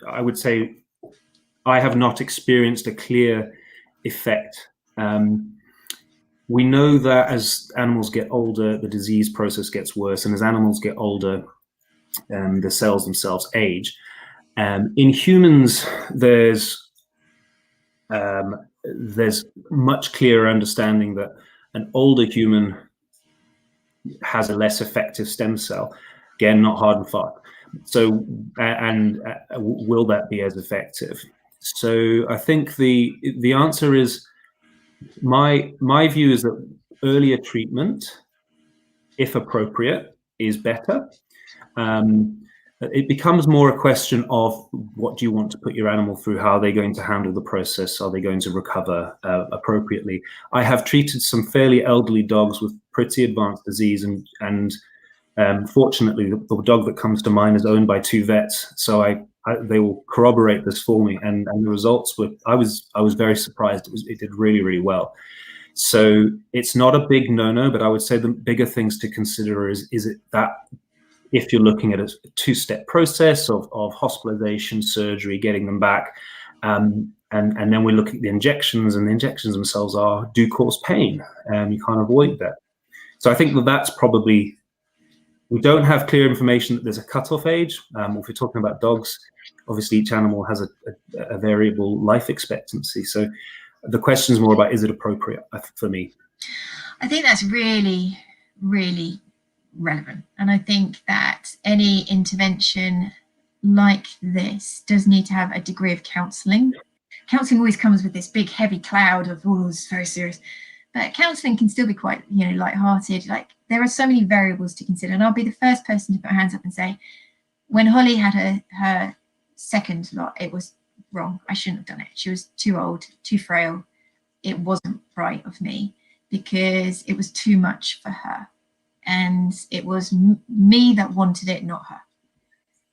I would say I have not experienced a clear effect. We know that as animals get older, the disease process gets worse, and as animals get older, the cells themselves age. In humans, there's much clearer understanding that an older human has a less effective stem cell. Again, not hard and fast. So, will that be as effective? So I think the answer is My view is that earlier treatment, if appropriate, is better. It becomes more a question of what do you want to put your animal through? How are they going to handle the process? Are they going to recover appropriately? I have treated some fairly elderly dogs with pretty advanced disease, and fortunately, the dog that comes to mind is owned by 2 vets, so they will corroborate this for me. And the results were, I was very surprised. It did really, really well. So it's not a big no-no, but I would say the bigger things to consider is it that if you're looking at a 2-step process of hospitalization, surgery, getting them back, and then we look at the injections, and the injections themselves do cause pain, and you can't avoid that. So I think that's probably, we don't have clear information that there's a cutoff age. If we're talking about dogs, obviously each animal has a variable life expectancy. So the question is more about, is it appropriate for me? I think that's really, really relevant. And I think that any intervention like this does need to have a degree of counselling. Counselling always comes with this big heavy cloud of, oh, it's very serious. But counselling can still be quite, light-hearted. Like, there are so many variables to consider. And I'll be the first person to put hands up and say, when Holly had her second lot, it was wrong. I shouldn't have done it. She was too old, too frail. It wasn't right of me because it was too much for her. And it was me that wanted it, not her.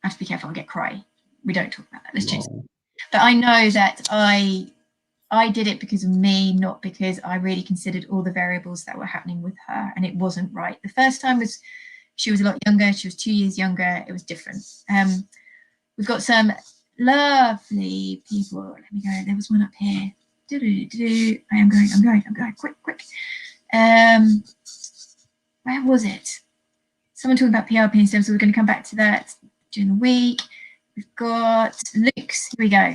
I have to be careful, I'll get cry. We don't talk about that. Let's change it. But I know that I did it because of me, not because I really considered all the variables that were happening with her, and it wasn't right. The first time she was a lot younger. She was 2 years younger. It was different. We've got some lovely people. Let me go. There was one up here. I'm going. Quick. Where was it? Someone talking about PRP and stuff, so we're going to come back to that during the week. We've got Luke's. Here we go.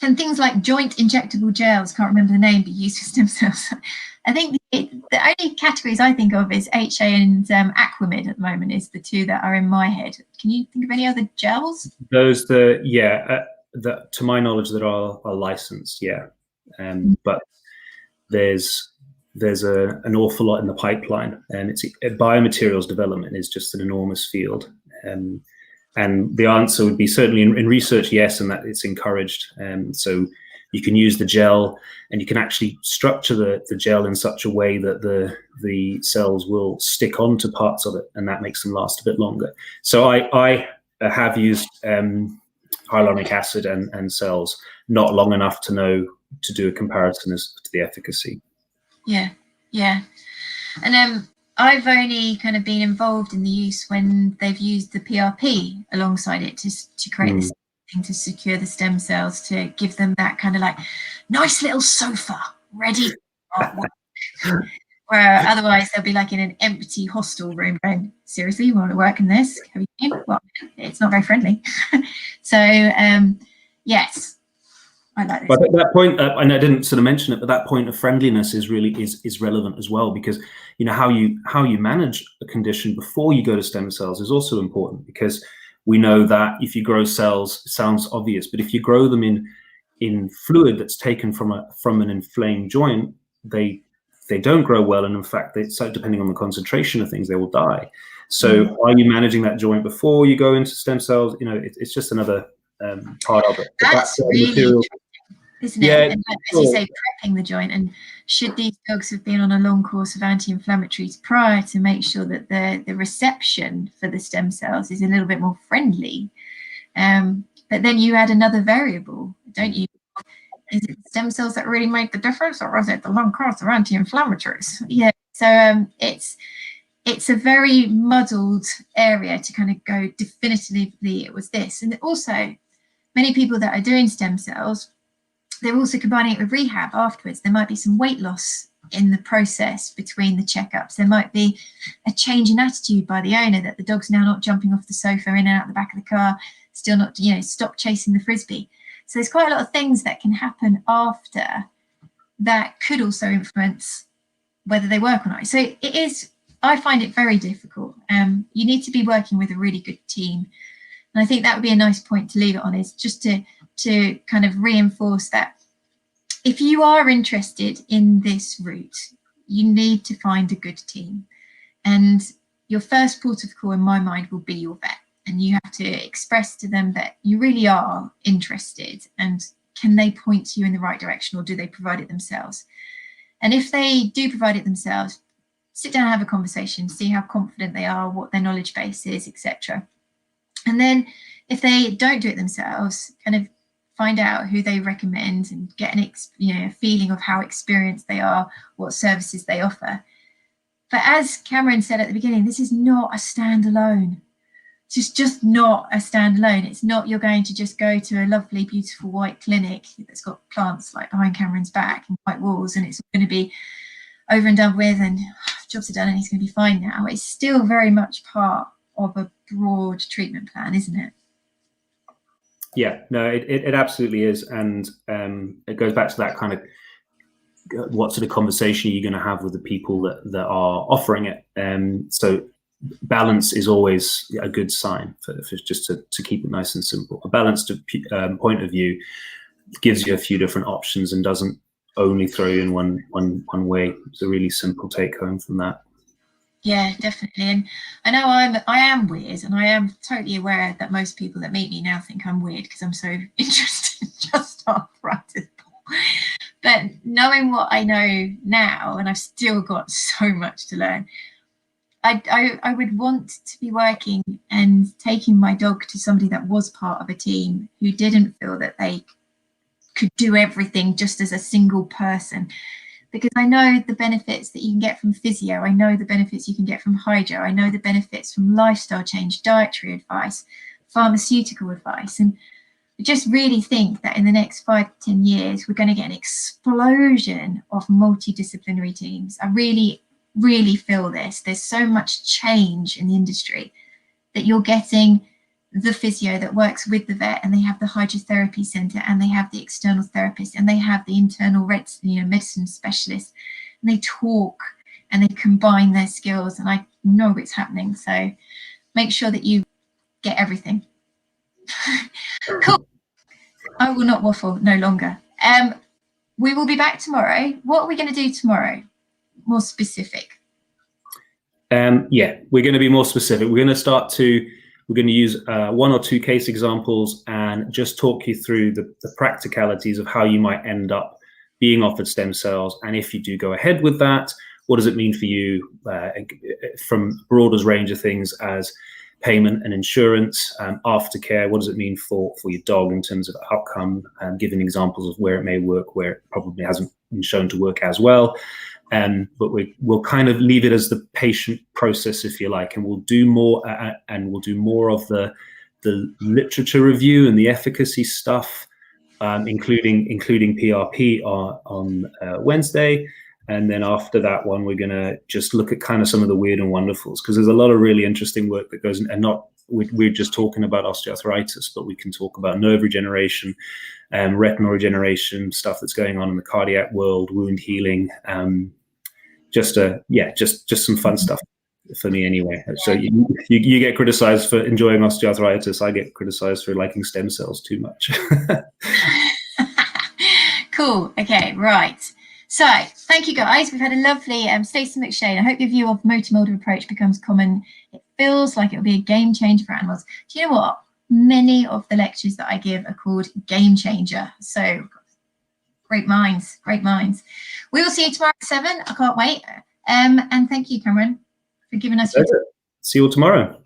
Can things like joint injectable gels, can't remember the name, be used for stem cells? I think the only categories I think of is HA and Aquamid at the moment is the 2 that are in my head. Can you think of any other gels? Those, to my knowledge, that are licensed, yeah. But there's an awful lot in the pipeline, and it's biomaterials development is just an enormous field. And the answer would be certainly in research, yes, and that it's encouraged. So you can use the gel, and you can actually structure the gel in such a way that the cells will stick onto parts of it, and that makes them last a bit longer. So I have used hyaluronic acid and cells, not long enough to know to do a comparison as to the efficacy. Yeah. And I've only kind of been involved in the use when they've used the PRP alongside it to create this thing to secure the stem cells, to give them that kind of like nice little sofa ready to work. Where otherwise they'll be like in an empty hostel room going, seriously, you want to work in this? Have you been? Well, it's not very friendly. So yes. I like this. But at that point, and I didn't sort of mention it, but that point of friendliness is really is relevant as well, because how you manage a condition before you go to stem cells is also important, because we know that if you grow cells, it sounds obvious, but if you grow them in fluid that's taken from an inflamed joint, they don't grow well, and in fact, so depending on the concentration of things, they will die. So are you managing that joint before you go into stem cells? It's just another part of it. That's really material, isn't it? Yeah, and as you say, prepping the joint, and should these dogs have been on a long course of anti-inflammatories prior to make sure that the reception for the stem cells is a little bit more friendly. But then you add another variable, don't you? Is it the stem cells that really make the difference, or is it the long course of anti-inflammatories? Yeah, so it's a very muddled area to kind of go definitively it was this. And also, many people that are doing stem cells, they're also combining it with rehab afterwards. There might be some weight loss in the process between the checkups. There might be a change in attitude by the owner, that the dog's now not jumping off the sofa in and out the back of the car, still not, stop chasing the frisbee. So there's quite a lot of things that can happen after that could also influence whether they work or not. So it is, I find it very difficult. You need to be working with a really good team. And I think that would be a nice point to leave it on, is just to kind of reinforce that if you are interested in this route, you need to find a good team. And your first port of call in my mind will be your vet. And you have to express to them that you really are interested, and can they point you in the right direction, or do they provide it themselves? And if they do provide it themselves, sit down and have a conversation, see how confident they are, what their knowledge base is, etc. And then if they don't do it themselves, kind of find out who they recommend and get a feeling of how experienced they are, what services they offer. But as Cameron said at the beginning, this is not a standalone. It's just not a standalone. It's not you're going to just go to a lovely, beautiful white clinic that's got plants like behind Cameron's back and white walls, and it's going to be over and done with, and jobs are done and he's going to be fine now. It's still very much part of a broad treatment plan, isn't it? Yeah, no, it absolutely is. And it goes back to that kind of what sort of conversation you're going to have with the people that are offering it. So balance is always a good sign for just to keep it nice and simple. A balanced point of view gives you a few different options and doesn't only throw you in one way. It's a really simple take home from that. Yeah, definitely. And I know I am weird, and I am totally aware that most people that meet me now think I'm weird because I'm so interested in just arthritis. But knowing what I know now, and I've still got so much to learn, I would want to be working and taking my dog to somebody that was part of a team who didn't feel that they could do everything just as a single person. Because I know the benefits that you can get from physio, I know the benefits you can get from hydro, I know the benefits from lifestyle change, dietary advice, pharmaceutical advice. And I just really think that in the next 5 to 10 years, we're going to get an explosion of multidisciplinary teams. I really, really feel this. There's so much change in the industry that you're getting the physio that works with the vet, and they have the hydrotherapy center, and they have the external therapist, and they have the internal medicine specialist, and they talk and they combine their skills, and I know it's happening. So make sure that you get everything. Cool. I will not waffle no longer. We will be back tomorrow. What are we going to do tomorrow? More specific. Yeah, we're going to be more specific. We're going to use 1 or 2 case examples and just talk you through the practicalities of how you might end up being offered stem cells. And if you do go ahead with that, what does it mean for you from broadest range of things as payment and insurance, aftercare? What does it mean for your dog in terms of outcome? Giving examples of where it may work, where it probably hasn't been shown to work as well. But we'll kind of leave it as the patient process, if you like, and we'll do more of the literature review and the efficacy stuff, including PRP on Wednesday. And then after that one, we're going to just look at kind of some of the weird and wonderfuls, because there's a lot of really interesting work that goes in, and we're just talking about osteoarthritis, but we can talk about nerve regeneration, retinal regeneration, stuff that's going on in the cardiac world, wound healing, just some fun stuff for me anyway. So you get criticized for enjoying osteoarthritis. I get criticized for liking stem cells too much. Cool. Okay, right. So thank you guys. We've had a lovely Stacey McShane. I hope your view of multimodal approach becomes common. It feels like it'll be a game changer for animals. Do you know what? Many of the lectures that I give are called game changer. So great minds, great minds. We will see you tomorrow at 7. I can't wait. And thank you, Cameron, for giving us your time. See you all tomorrow.